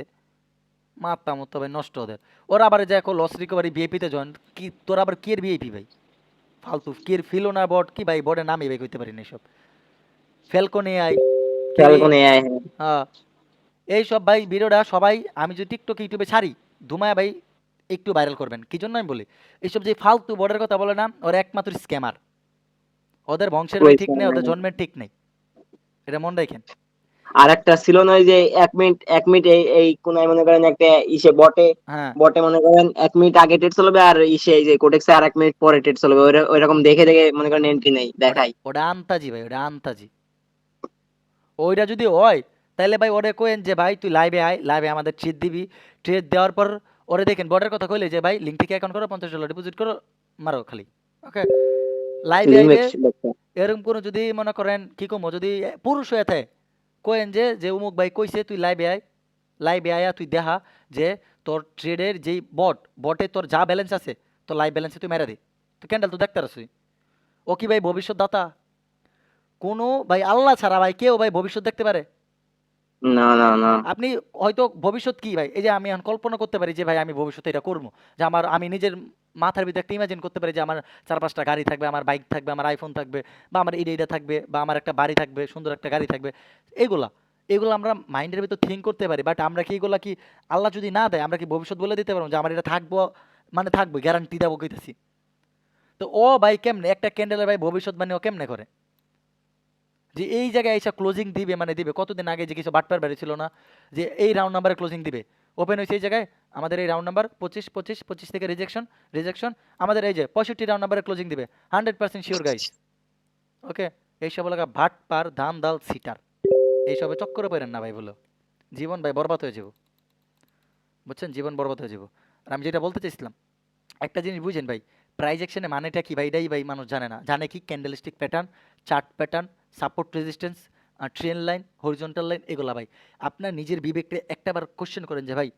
মাথা মতো ভাই নষ্ট ওদের। ওরা আবার যে লস রিকভারি ভিআইপিতে জয়েন, কি তোর আবার কি এর ভিআইপি ভাই, ফালতু কি এর ফিলো না বট কি ভাই, বটের নামই ভাই কইতে পারি না এসব। ফ্যালকন এআই কি রে, ফ্যালকন এআই। হ্যাঁ। এই সব ভাই ভিডিওটা সবাই আমি যদি টিকটক ইউটিউবে ছাড়ি, ধুমায় ভাই একটু ভাইরাল করবেন। কি জন্য আমি বলি, এইসব যে ফালতু বটের কথা বলে না, ওরা একমাত্র স্ক্যামার। ওদের বংশের ভাই ঠিক নেই, ওদের জন্মের ঠিক নেই, এটা মনে রাখেন। আর একটা ছিল না ওই যে 1 মিনিট এই এই কোনায় মনে করেন একটা ইসে বটে, হ্যাঁ, বটে মনে করেন 1 মিনিট আগে টেট চলবে, আর ইসে এই যে কোটেক্সে আর 1 মিনিট পরে টেট চলবে, ওইরকম দেখে দেখে মনে করেন এন্ট্রি নেই ওটা দেখাই। ওটা আন্তাজি ভাই, ওটা আন্তাজি। ওইটা যদি হয়, তাহলে ভাই ওরে কোয়েন যে ভাই তুই লাইভে আয়, লাইভে আমাদের ট্রেড দিবি। ট্রেড দেওয়ার পর ওরে দেখেন বটের কথা কইলে যে ভাই লিঙ্ক থেকে অ্যাকাউন্ট করো, $50 ডিপোজিট করো, মারো খালি। ওকে, লাইভে লিঙ্ক আইবে। মেক্স। এরকম কোনো যদি মনে করেন কি কমো, যদি পুরুষ হয়ে থাকে, কোয়েন যে যে উমুক ভাই কইছে তুই লাইভে আয়, লাইভে আয়া তুই দেখা যে তোর ট্রেডের যেই বটে তোর যা ব্যালেন্স আছে, তোর লাইভ ব্যালেন্সে তুই মেরা দি। তো ক্যান্ডেল তো দেখতে পারছিস। ও কি ভাই ভবিষ্যৎ দাতা? কোনো ভাই আল্লাহ ছাড়া ভাই কেউ ভাই ভবিষ্যৎ দেখতে পারে? না না না। আপনি হয়তো ভবিষ্যৎ কি ভাই, এই যে আমি এখন কল্পনা করতে পারি যে ভাই আমি ভবিষ্যতে এটা করবো, যে আমি নিজের মাথার ভিতরে একটা ইমাজিন করতে পারি যে আমার 4-5টা গাড়ি থাকবে, আমার বাইক থাকবে, আমার আইফোন থাকবে, বা আমার এটা থাকবে, বা আমার একটা বাড়ি থাকবে, সুন্দর একটা গাড়ি থাকবে। এগুলা এগুলো আমরা মাইন্ডের ভিতর থিঙ্ক করতে পারি, বাট আমরা কি এগুলা কি, আল্লাহ যদি না দেয় আমরা কি ভবিষ্যৎ বলে দিতে পারবো যে আমার এটা থাকবো, মানে থাকবে গ্যারান্টি দেবো কইতেছি। তো ও ভাই কেমনে একটা ক্যান্ডেলের ভাই ভবিষ্যৎ মানে ও কেমনে করে যে এই জায়গায় এসে ক্লোজিং দিবে, মানে দিবে কতদিন আগে যে কিছু বাটপার বেরিয়েছিল না, যে এই রাউন্ড নাম্বারে ক্লোজিং দিবে, ওপেন হয়েছে এই জায়গায়, আমাদের এই রাউন্ড নাম্বার 25 থেকে রিজেকশন, রিজেকশন, আমাদের এই যে 65 রাউন্ড নাম্বারে ক্লোজিং দিবে, 100% শিওর গাইস। ওকে, এইসব লাগা ভাট পার ধান দাল সিটার, এইসবে চক্করে পড়েন না ভাই, বলো জীবন ভাই বরবাদ হয়ে যাব। বুঝছেন, জীবন বরবাদ হয়ে যাব। আর আমি যেটা বলতে চাইছিলাম, একটা জিনিস বুঝেন ভাই, প্রাইজ অ্যাকশনে মানেটা কি ভাই, এটাই ভাই মানুষ জানে না। জানে কি candlestick pattern, chart pattern, support resistance, train line, horizontal line, এগুলা ভাই। আপনার নিজের বিবেককে একটাবার কোশ্চেন করেন যে ভাই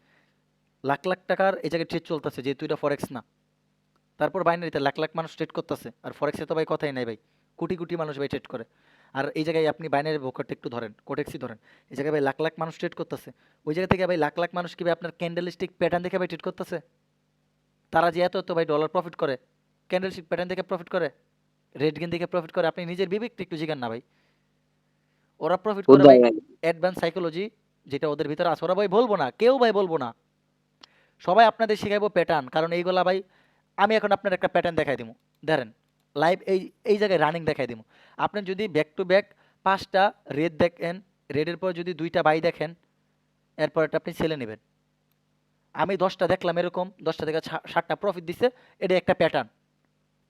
লাখ লাখ টাকার এই জায়গায় ট্রেড চলতেছে, যেহেতু এটা ফরেক্স না, তারপর বাইনারিতে লাখ লাখ মানুষ ট্রেড করতেছে, আর ফরেক্সে তো ভাই কথাই নাই ভাই, কোটি কোটি মানুষ ভাই ট্রেড করে। আর এই জায়গায় আপনি বাইনারি ব্রোকারটা একটু ধরেন, কোটেক্সই ধরেন, এই জায়গায় ভাই লাখ লাখ মানুষ ট্রেড করতেছে। ওই জায়গা থেকে ভাই লাখ লাখ মানুষ কি ভাই আপনার ক্যান্ডেলস্টিক প্যাটার্ন দেখে ভাই ট্রেড করতেছে? তারা যে এত এত ভাই ডলার প্রফিট করে ক্যান্ডেলস্টিক প্যাটার্ন দেখে প্রফিট করে, রেড গেন দেখে প্রফিট করে, আপনি নিজের বিবেকটা একটু জিগান না ভাই। ওরা প্রফিট করে বুঝাই ভাই ভাই। অ্যাডভান্স সাইকোলজি, যেটা ওদের ভিতরে আছে, ওরা ভাই বলবো না, কেউ ভাই বলবো না, সবাই আপনাদের শিখাইবো প্যাটার্ন। কারণ এইগুলা ভাই আমি এখন আপনার একটা প্যাটার্ন দেখাই দিব, ধরেন লাইভ এই এই জায়গায় রানিং দেখাই দিব। আপনি যদি ব্যাক টু ব্যাক 5টা রেড দেখেন, রেডের পর যদি 2টা বাই দেখেন, এরপরটা আপনি ছেলে নেবেন। আমি 10টা দেখলাম এরকম, 10টা থেকে 7টা প্রফিট দিছে, এটা একটা প্যাটার্ন।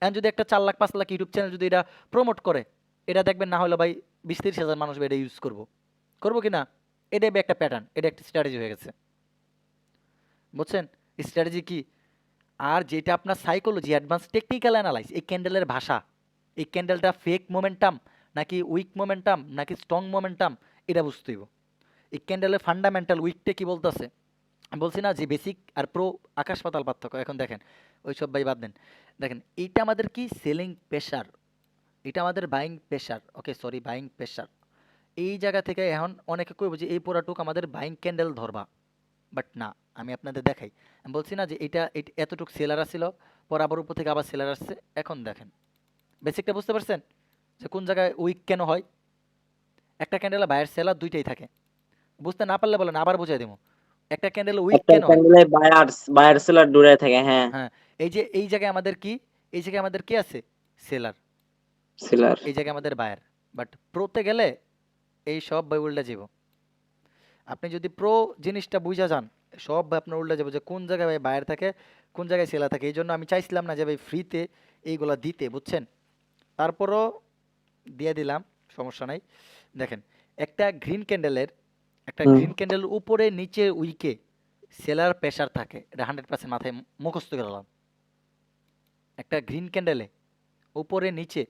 এখন যদি একটা 4 লাখ 5 লাখ ইউটিউব চ্যানেল যদি এটা প্রমোট করে, এটা দেখবেন না হলে ভাই 20-30 হাজার মানুষ ভাই এটা ইউজ করবো কি না? এটাই ভাই একটা প্যাটার্ন, এটা একটা স্ট্র্যাটেজি হয়ে গেছে, বুঝছেন? স্ট্র্যাটেজি কি? আর যেটা আপনার সাইকোলজি, অ্যাডভান্স টেকনিক্যাল অ্যানালাইজ, এই ক্যান্ডেলের ভাষা, এই ক্যান্ডেলটা ফেক মোমেন্টাম নাকি উইক মোমেন্টাম নাকি স্ট্রং মোমেন্টাম, এটা বুঝতে হইব। এই ক্যান্ডেলের ফান্ডামেন্টাল উইকটা কি বলতেছে, আমি বলছি না যে বেসিক আর প্রো আকাশ পাতাল পার্থক্য। এখন দেখেন, ওইসব ভাই বাদ দেন, দেখেন এইটা আমাদের কি সেলিং প্রেশার, এটা আমাদের বাইং প্রেশার, ওকে সরি বাইং প্রেশার। এই জায়গা থেকে এখন অনেকে কইব যে এই পুরাটুক আমাদের বাইং ক্যান্ডেল ধরবা, বাট না, আমি আপনাদের দেখাই। আমি বলছি না যে এটা এতটুক সেলার আসছিল, পর আবার উপর থেকে আবার সেলার আসছে। এখন দেখেন বেসিকটা বুঝতে পারছেন যে কোন জায়গায় উইক কেন হয়? একটা ক্যান্ডেলে বায়ার সেলার দুইটাই থাকে। বুঝতে না পারলে বলেন, আবার বুঝাই দেবো। একটা ক্যান্ডেলে উইক একটা কেন হয়? ক্যান্ডেলে বায়ার সেলার দূরে থাকে, হ্যাঁ। হ্যাঁ, এই যে এই জায়গায় আমাদের কি, এই জায়গায় আমাদের কি আছে? সেলার। সেলার। এই জায়গায় আমাদের বায়ার। বাট প্রোতে গেলে এই সব ভাই উল্টা যাব। আপনি যদি প্রো জিনিসটা বুঝা যান, সব ভাই আপনার উল্টা যাবে যে কোন জায়গায় ভাই বায়ার থাকে, কোন জায়গায় সেলার থাকে। এই জন্য আমি চাইছিলাম না যে ভাই ফ্রিতে এইগুলা দিতে, বুঝছেন? তারপরও দিয়ে দিলাম, সমস্যা নাই। দেখেন, একটা গ্রিন ক্যান্ডেলের, একটা হুম। গ্রিন ক্যান্ডেলের উপরে নিচে উইকে সেলার প্রেশার থাকে, এটা 100% মাথায় মুখস্থ করে গেলাম। একটা গ্রিন ক্যান্ডেলে উপরে নিচে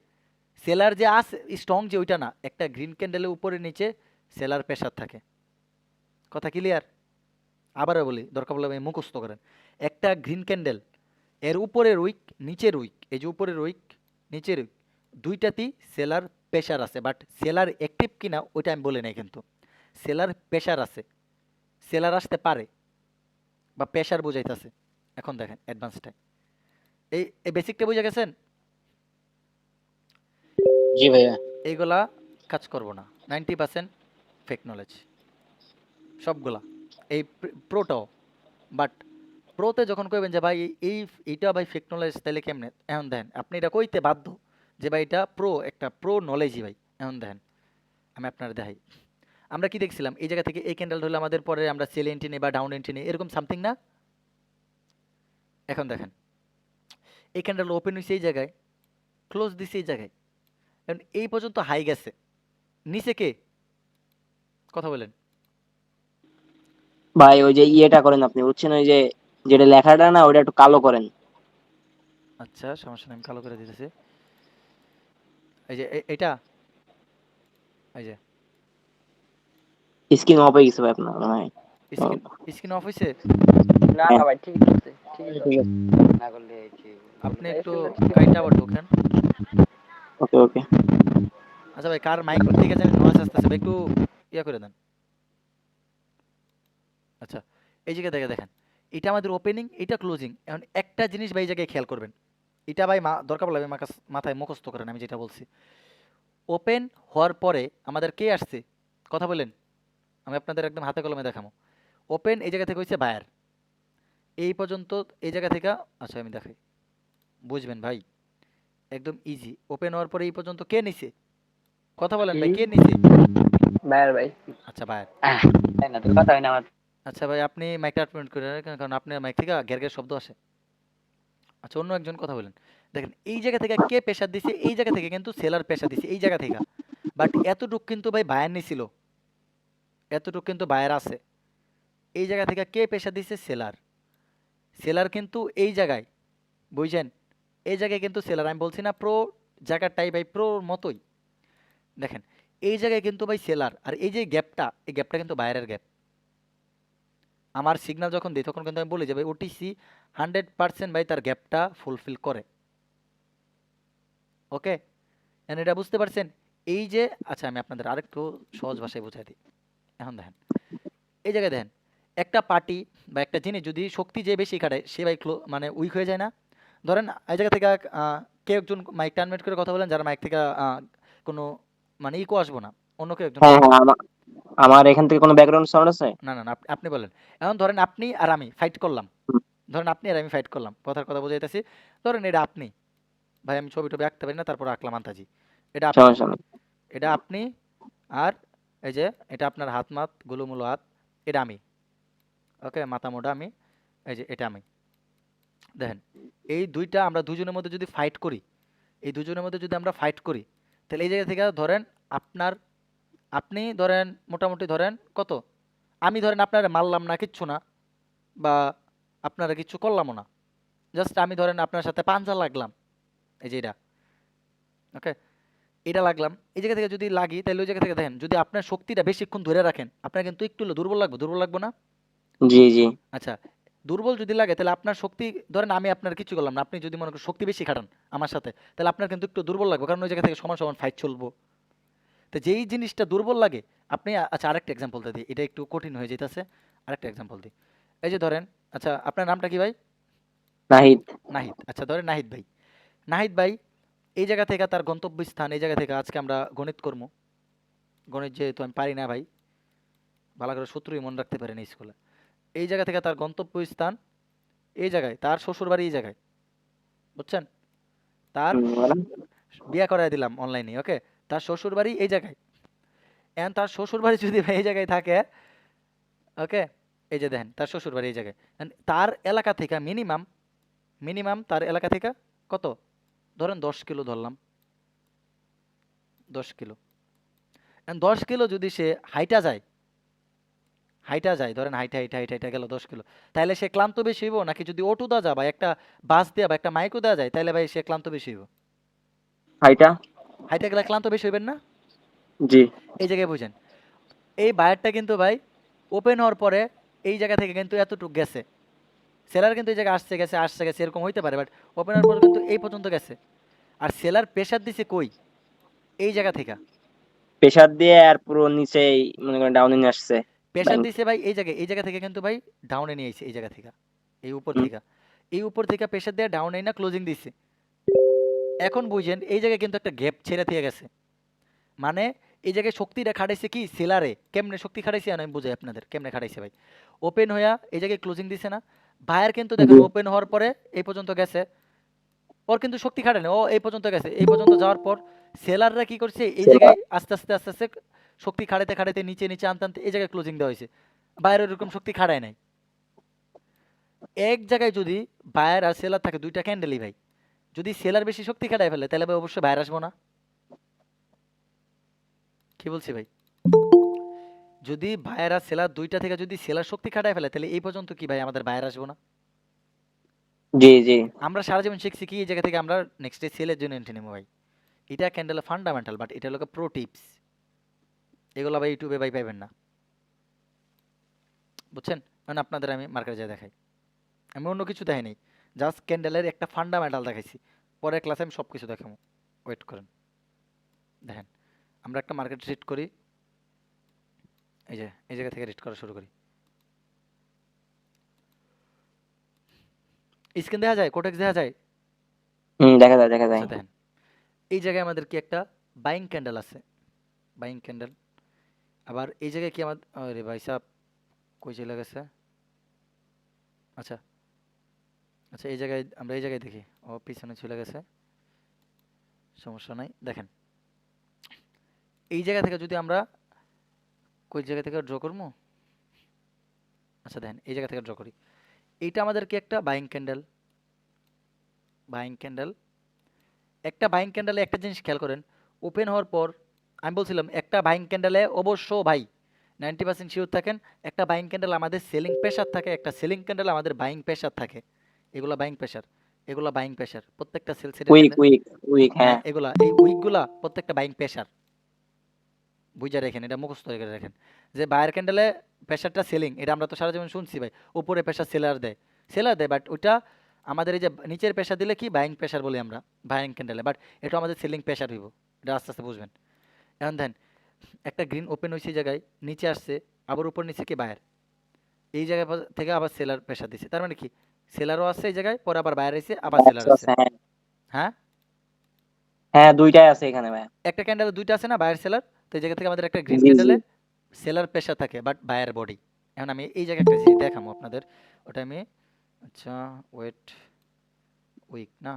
সেলার যে আছে স্ট্রং, যে ওইটা না, একটা গ্রিন ক্যান্ডেলের উপরে নিচে সেলার প্রেশার থাকে। কথা ক্লিয়ার? আবারও বলি, দরকার পড়লে আমি মুখস্থ করেন। একটা গ্রিন ক্যান্ডেল, এর উপরের উইক নিচের উইক, এই যে উপরের উইক নিচের উইক, দুইটাতেই সেলার প্রেশার আছে। বাট সেলার অ্যাক্টিভ কিনা ওইটা আমি বলি নাই, কিন্তু সেলার প্রেশার আছে, সেলার আসতে পারে, বা প্রেশার বোঝাইতেছে। এখন দেখেন অ্যাডভান্সটাই, এই এই বেসিকটা বুঝে গেছেন? জি ভাইয়া। এইগুলা কাজ করবো না, 90% ফেক নলেজ সবগুলা, এই প্রোটাও। বাট প্রোতে যখন কইবেন যে ভাই এই এইটা ভাই ফেক নলেজ, তাহলে কেমনে? এখন দেখেন আপনি এটা কইতে বাধ্য যে ভাই এটা প্রো, একটা প্রো নলেজই ভাই। এখন দেখেন আমি আপনার দেখাই, আমরা কি দেখছিলাম এই জায়গা থেকে এই ক্যান্ডেল ধরলে আমাদের পরে আমরা সেল এন্ট্রি নেই বা ডাউন এন্ট্রি নেই, এরকম সামথিং না? এখন দেখেন এই ক্যান্ডেল ওপেন হয়েছে এই জায়গায়, ক্লোজ দিছে এই জায়গায়, এখন এই পর্যন্ত হাই গেছে, নিচে কে? কথা বলেন। ভাই ওই যে ইয়েটা করেন আপনি, বুঝছেন, ওই যে যেটা লেখাটা না ওটা একটু কালো করেন। আচ্ছা সমস্যা নেই, আমি কালো করে দিতেছি। এই যে এটা, এই যে স্ক্রিন অফ হয়ে গেছে ভাই আপনার মনে হয়। স্ক্রিন, স্ক্রিন অফ হয়েছে। না হ্যাঁ, না ভাই, ঠিকই চলছে, ঠিকই ঠিক চলছে। আছে। না করলে এই যে আপনি একটু স্ক্রিনটা ঠিক আছে। কাইটা আবার ঢোকেন। ওকে ওকে। আচ্ছা ভাই, কার মাইক থেকে জানি নয়েজ আসতেছে ভাই, একটু ইয়া করে দেন। আচ্ছা, এই জায়গায় দেখে দেখেন, এটা আমাদের ওপেনিং, এটা ক্লোজিং। এখন একটা জিনিস ভাই এই জায়গায় খেয়াল করবেন, এটা ভাই দরকার পড়লে আমি মাথায় মুখস্থ করেন, আমি যেটা বলছি। ওপেন হওয়ার পরে আমাদের কে আসছে? কথা বলেন, আমি আপনাদের একদম হাতে কলমে দেখাবো। ওপেন এই জায়গা থেকে হচ্ছে বায়ার, এই পর্যন্ত এই জায়গা থেকে। আচ্ছা আমি দেখাই, বুঝবেন ভাই, একদম ইজি। ওপেন হওয়ার পরে এই পর্যন্ত কে নিছে? কথা বলেন কি ভাই, কে নিছে? ভাইয়ার ভাই? আচ্ছা বায়ার। তাই না, তোর কথা হয় না আমার। আচ্ছা ভাই, আপনি মাইকটা আটমেন্ট করে রাখেন, কারণ আপনার মাইক থেকে ঘের ঘের শব্দ আসে। আচ্ছা অন্য একজন কথা বলেন। দেখেন এই জায়গা থেকে কে প্রেশার দিছে, এই জায়গা থেকে কিন্তু সেলার প্রেশার দিছে এই জায়গা থেকে। বাট এতটুক কিন্তু ভাই বায়ার নিছিল, এতটুক কিন্তু বায়ার আছে। এই জায়গা থেকে কে প্রেশার দিছে? সেলার। সেলার কিন্তু এই জায়গায়, বুঝছেন, এই জায়গায় কিন্তু সেলার। আমি বলছি না প্রো জায়গাটাই ভাই প্রোর মতোই। দেখেন এই জায়গায় কিন্তু ভাই সেলার, আর এই যে গ্যাপটা, এই গ্যাপটা কিন্তু বায়ারের গ্যাপ। আমার সিগন্যাল যখন দিই তখন কিন্তু আমি বলি যে ভাই ওটিসি 100% ভাই তার গ্যাপটা ফুলফিল করে। ওকে, এটা বুঝতে পারছেন? এই যে আচ্ছা আমি আপনাদের আরেকটু সহজ ভাষায় বুঝাই দিই। এখন দেখেন, এই জায়গায় দেখেন, একটা পার্টি বা একটা জিনিস যদি শক্তি যে বেশি খাটায় সে ভাই মানে উইক হয়ে যায় না? ধরেন এই জায়গা থেকে কেউ একজন মাইকটা আনমিউট করে কথা বলেন, যারা মাইক থেকে কোনো মানে ইকো আসবো না, অন্য কেউ একজন হ্যাঁ কথা হ্যাঁ বলেন। আমার এখান থেকে কোনো ব্যাকগ্রাউন্ড সাউন্ড আছে? না না না, আপনি বলেন। এখন ধরেন আপনি আর আমি ফাইট করলাম, হুম, ধরেন আপনি আর আমি ফাইট করলাম, কথার কথা বুঝাইতেছি। ধরেন এটা আপনি, ভাই আমি ছবি টবি আঁকতে পারি না, তারপর আঁকলাম আন্তাজি। এটা আপনি, সমস্যা নেই। এটা আপনি, আর এই যে এটা আপনার হাত মাত গুলুমুলু হাত, এটা আমি। ওকে, মাথা মোটা আমি, এই যে এটা আমি। দেখেন, এই দুইটা আমরা দুজনের মধ্যে যদি ফাইট করি, এই দুজনের মধ্যে যদি আমরা ফাইট করি, তাহলে এই জায়গা থেকে ধরেন আপনার, আপনি ধরেন মোটামুটি ধরেন কত, আমি ধরেন আপনারা মারলাম না কিচ্ছু না, বা আপনারা কিচ্ছু করলামও না, জাস্ট আমি ধরেন আপনার সাথে পাঞ্জা লাগলাম, এই যে এটা। ওকে, এটা লাগলাম, এই জায়গা থেকে যদি লাগি তাহলে ওই জায়গা থেকে দেখেন, যদি আপনার শক্তিটা বেশিক্ষণ ধরে রাখেন আপনার কিন্তু একটু হলে দুর্বল লাগবে, দুর্বল লাগবে না? জি জি। আচ্ছা, দুর্বল যদি লাগে তাহলে আপনার শক্তি, ধরেন আমি আপনার কিছু করলাম না, আপনি যদি মনে করেন শক্তি বেশি খাটান আমার সাথে, তাহলে আপনার কিন্তু একটু দুর্বল লাগবে, কারণ ওই জায়গা থেকে সমান সমান ফাইট চলবো। তো যেই জিনিসটা দুর্বল লাগে, আপনি আচ্ছা আরেকটা এক্সাম্পল দিই, এটা একটু কঠিন হয়ে যেতেছে, আরেকটা এক্সাম্পল দিই। এই যে ধরেন, আচ্ছা আপনার নামটা কি ভাই? নাহিদ। নাহিদ। আচ্ছা ধরেন নাহিদ ভাই, নাহিদ ভাই এই জায়গা থেকে তার গন্তব্যস্থান, এই জায়গা থেকে আজকে আমরা গণিত করবো, গণিত যেহেতু আমি পারি না ভাই, ভালো করে সূত্রই মনে রাখতে পারি না স্কুলে। এই জায়গা থেকে তার গন্তব্যস্থান এই জায়গায়, তার শ্বশুর বাড়ি এই জায়গায়, বুঝছেন? তার বলেন। বিয়ে করায় দিলাম অনলাইনে, ওকে? তার শ্বশুর বাড়ি এই জায়গায়, এন্ড তার শ্বশুর বাড়ি যদি ভাই এই জায়গায় থাকে, ওকে, এই যে দেখেন তার শ্বশুর বাড়ি এই জায়গায়, and তার এলাকা থেকে মিনিমাম, মিনিমাম তার এলাকা থেকে কত, ধরেন 10 কিলো ধরলাম, 10 কিলো, and 10 কিলো যদি সে হাইটা যায়, হাইটা যায়, ধরেন হাইটা হাইটা হাইটা হাইটা গেল 10 কিলো, তাহলে সে ক্লান্ত বেশি হইব, নাকি যদি অটো দা যা বা একটা বাস দেওয়া বা একটা মাইকও দেওয়া যায় তাহলে ভাই সে ক্লান্ত বেশি হইব? হাইটা। হাইটা গেলে ক্লান্ত বেশি হইবেন না? জি। এই জায়গায় বুঝেন, এই বায়ারটা কিন্তু ভাই ওপেন হওয়ার পরে এই জায়গা থেকে কিন্তু এতটুকু গেছে, সেলার কিন্তু এই জায়গায় আসছে গেছে আসছে গেছে এরকম হইতে পারে, বাট ওপেন হওয়ার পর কিন্তু এই পর্যন্ত গেছে। আর সেলার প্রেসার দিছে কই, এই জায়গা থেকে প্রেসার দিয়ে আর পুরো নিচেই মনে করেন ডাউনে নিয়ে আসছে প্রেসার ব্যাংক। দিছে ভাই, এই জায়গায়, এই জায়গা থেকে কিন্তু ভাই ডাউনে নিয়ে আইছে, এই জায়গা থেকে, এই উপর হুম। থেকে, এই উপর থেকে প্রেসার দিয়ে ডাউনে না ক্লোজিং দিছে। এখন বুঝেন এই জায়গায় কিন্তু একটা গ্যাপ ছেড়ে দিয়ে গেছে, মানে এই জায়গায় শক্তিটা খাটাইছে কি সেলারে, কেমনে শক্তি খাটাইছে আমি বুঝাই আপনাদের কেমনে খাটাইছে ভাই। ওপেন হইয়া এই জায়গায় ক্লোজিং দিছে না, বায়ার কিন্তু জি। দেখেন ওপেন হওয়ার পরে এই পর্যন্ত গেছে, ওর কিন্তু শক্তি খাটায়নি, ও এই পর্যন্ত গেছে, এই পর্যন্ত যাওয়ার পর সেলাররা কি করছে এই জায়গায় আস্তে আস্তে আস্তে আস্তে শক্তি খাটাইতে খাটাইতে নিচে নিচে আনতে আনতে এই জায়গায় ক্লোজিং দেওয়া হয়েছে, বায়ার এরকম শক্তি খাটায় নাই। এক জায়গায় যদি বায়ার আর সেলার থাকে, দুইটা ক্যান্ডেলই ভাই, যদি সেলার বেশি শক্তি খাটায় ফেলে তাহলে ভাই অবশ্যই বায়ার আসবো না? কি বলছি ভাই? যদি বায়ার আর সেলার দুইটা থেকে যদি সেলার শক্তি খাটায় ফেলে তাহলে এই পর্যন্ত কি ভাই আমাদের বায়ার আসবো না? জি জি। আমরা সারা জীবন শিখছি কি এই জায়গা থেকে আমরা নেক্সট ডে সেলের জন্য এন্ট্রি নেবো ভাই, এটা ক্যান্ডেলের ফান্ডামেন্টাল, বাট এটা হলো প্রো টিপস, এগুলো ভাই ইউটিউবে ভাই পাইবেন না, বুঝছেন? মানে আপনাদের আমি মার্কেটে যাই দেখাই, আমি অন্য কিছু দেখাই নাই, জাস্ট ক্যান্ডেলের একটা ফান্ডামেন্টাল দেখাইছি, পরের ক্লাসে আমি সব কিছু দেখাবো, ওয়েট করেন। দেখেন, আমরা একটা মার্কেট রিড করি, এই যে এই জায়গা থেকে রিড করা শুরু করি, স্ক্রিন দেখা যায়, কোটেক্স দেখা যায়। দেখা যায় দেখা যায়। আচ্ছা দেখেন, এই জায়গায় আমাদের কি একটা বাইং ক্যান্ডেল আছে, বাইং ক্যান্ডেল, আবার এই জায়গায় কি আমাদের, আরে ভাই সাহেব কই চলে গেছে, আচ্ছা আচ্ছা এই জায়গায় আমরা এই জায়গায় দেখি, ও পিছনে চলে গেছে, সমস্যা নাই। দেখেন, এই জায়গা থেকে যদি আমরা কই জায়গা থেকে ড্র করবো, আচ্ছা দেখেন এই জায়গা থেকে ড্র করি, এইটা আমাদের কি একটা বাইং ক্যান্ডেল, বাইং ক্যান্ডেল, একটা বাইং ক্যান্ডেলে একটা জিনিস খেয়াল করেন, ওপেন হওয়ার পর আমি বলছিলাম একটা বাইং ক্যান্ডেলে অবশ্য ভাই 90% শিওর থাকেন, একটা বাইং ক্যান্ডেল আমাদের সেলিং প্রেশার থাকে, একটা সেলিং ক্যান্ডেল আমাদের বাইং প্রেশার থাকে, এগুলা বাইং প্রেশার, এগুলা বাইং প্রেশার, প্রত্যেকটা সেল সেটের উইক ক্যান্ডেল, উইক উইক, হ্যাঁ হ্যাঁ। এগুলা এই উইকগুলা প্রত্যেকটা বাইং প্রেশার। বুঝা রাখেন, এটা মুখস্থ করে রাখেন যে বায়ার ক্যান্ডেলে প্রেশারটা সেলিং, এটা আমরা তো সারা জীবন শুনছি ভাই, উপরে প্রেশার সেলার দেয়, বাট ওইটা আমাদের এই যে নিচের প্রেশার দিলে কি বাইং প্রেশার বলি আমরা বাইং ক্যান্ডেলে, বাট এটা আমাদের সেলিং প্রেশার হইব, এটা আস্তে আস্তে বুঝবেন। এখন দেন একটা গ্রিন ওপেন হয়েছে এই জায়গায়, নিচে আসছে, আবার উপর নিচে কি বায়ার, এই জায়গা থেকে আবার সেলার প্রেশার দিছে, তার মানে কি সেলারও আছে এই জায়গায়, পরে আবার বায়ার হয়েছে, আবার সেলার আচ্ছা হয়েছে। আচ্ছা, হ্যাঁ হ্যাঁ, হ্যাঁ, দুইটাই আছে এখানে ভাই। একটা ক্যান্ডেলে দুইটা আছে না, বায়ার সেলার, তো এই জায়গা থেকে আমাদের একটা গ্রিন জি জি। ক্যান্ডেলে সেলার প্রেশার থাকে বাট বায়ার বডি। এখন আমি এই জায়গায় একটা জিনিস দেখাবো আপনাদের, ওটা আমি, আচ্ছা ওয়েট, উইক না,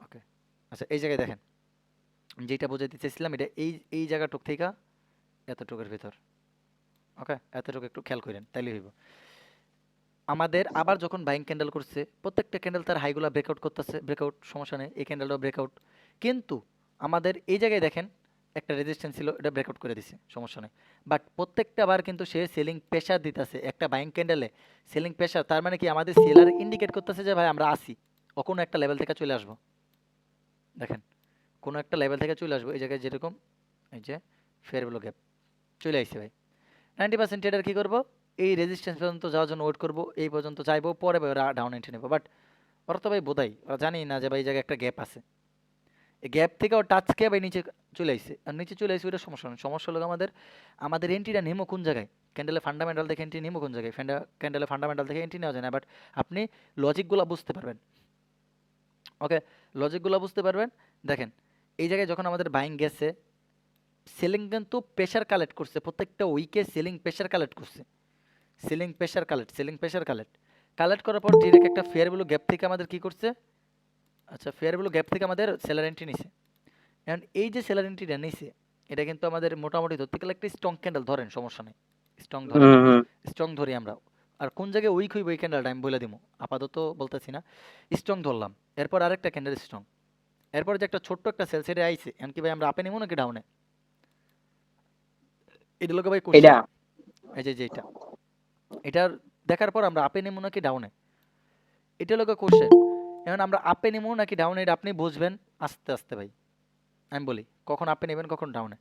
ওকে, আচ্ছা এই জায়গায় দেখেন, যেটা বোঝাতে চাইছিলাম এটা এই এই জায়গাটুক থেকে এতটুকুর ভিতর, ওকে, এতটুকু একটু খেয়াল করেন তাইলে হইব। আমাদের আবার যখন বাইং ক্যান্ডেল করছে, প্রত্যেকটা ক্যান্ডেল তার হাইগুলা ব্রেকআউট করতেছে, ব্রেকআউট সমস্যা নেই, এই ক্যান্ডেলটাও ব্রেকআউট, কিন্তু আমাদের এই জায়গায় দেখেন একটা রেজিস্ট্যান্স ছিল, এটা ব্রেকআউট করে দিছে, সমস্যা নেই, বাট প্রত্যেকটা বার কিন্তু সে সেলিং প্রেশার দিতেছে একটা বাইং ক্যান্ডেলে, সেলিং প্রেশার, তার মানে কি আমাদের সেলার ইন্ডিকেট করতেছে যে ভাই আমরা আসি, ও কোনো একটা লেভেল থেকে চলে আসবো, দেখেন কোনো একটা লেভেল থেকে চলে আসবো, এই জায়গায় যেরকম এই যে ফেয়ার ভ্যালু গ্যাপ চলে আসছে ভাই, 90% ট্রেডার কী করবো, এই রেজিস্ট্যান্স পর্যন্ত যাওয়ার জন্য ওয়েট করবো, এই পর্যন্ত চাইবো, পরে ভাই ওরা ডাউন এন্ট্রি নেবো, বাট ওরা তো ভাই বোধাই, ওরা জানি না যে ভাই এই জায়গায় একটা গ্যাপ আছে, এই গ্যাপ থেকে ও টাচ খেয়ে ভাই নিচে চলে আসছে, আর নিচে চলে আসছে ওইটা সমস্যা নেই, সমস্যা হলো আমাদের আমাদের এন্ট্রিটা নেমো কোন জায়গায়, ক্যান্ডেলে ফান্ডামেন্টাল দেখে এন্ট্রি নেমো কোন জায়গায়, ক্যান্ডেলে ফান্ডামেন্টাল দেখে এন্ট্রি নেওয়া যায় না, বাট আপনি লজিকগুলো বুঝতে পারবেন, ওকে, লজিকগুলো বুঝতে পারবেন। দেখেন এই জায়গায় যখন আমাদের বাইং গেছে, সেলিং কিন্তু প্রেশার কালেক্ট করছে, প্রত্যেকটা উইকে সেলিং প্রেশার কালেক্ট করছে, সেলিং প্রেশার কালেক্ট কালেক্ট করার পর ডিরেক্ট একটা ফেয়ার ভ্যালু গ্যাপ থেকে আমাদের কি করছে, আচ্ছা ফেয়ার ভ্যালু গ্যাপ থেকে আমাদের সেলার এন্ট্রি নিছে, এখন এই যে সেলার এন্ট্রিটা নিছে, এটা কিন্তু আমাদের মোটামুটি ধরতে গেলে একটা স্ট্রং ক্যান্ডেল, ধরেন সমস্যা নেই, স্ট্রং ধরেন, হুম হুম। স্ট্রং ধরি আমরা, আর কোন জায়গায় উইক হইব এই ক্যান্ডেলটা আমি বলে দিব, আপাতত বলতেছি না, স্ট্রং ধরলাম, এরপর আরেকটা ক্যান্ডেল স্ট্রং, এরপর যে একটা ছোট্ট একটা সেল সেটে আইছে, এমনকি ভাই আমরা আপে নেবো নাকি ডাউনে, এটা লোকে ভাই এটা কোশ্চেন, এই যে এটা, এটার দেখার পর আমরা আপে নেবো নাকি ডাউনে, এটা লোকে কোশ্চেন, এখন আমরা আপে নেবো নাকি ডাউনে, এটা আপনি বুঝবেন আস্তে আস্তে ভাই, আমি বলি কখন আপে নেবেন কখন ডাউনে,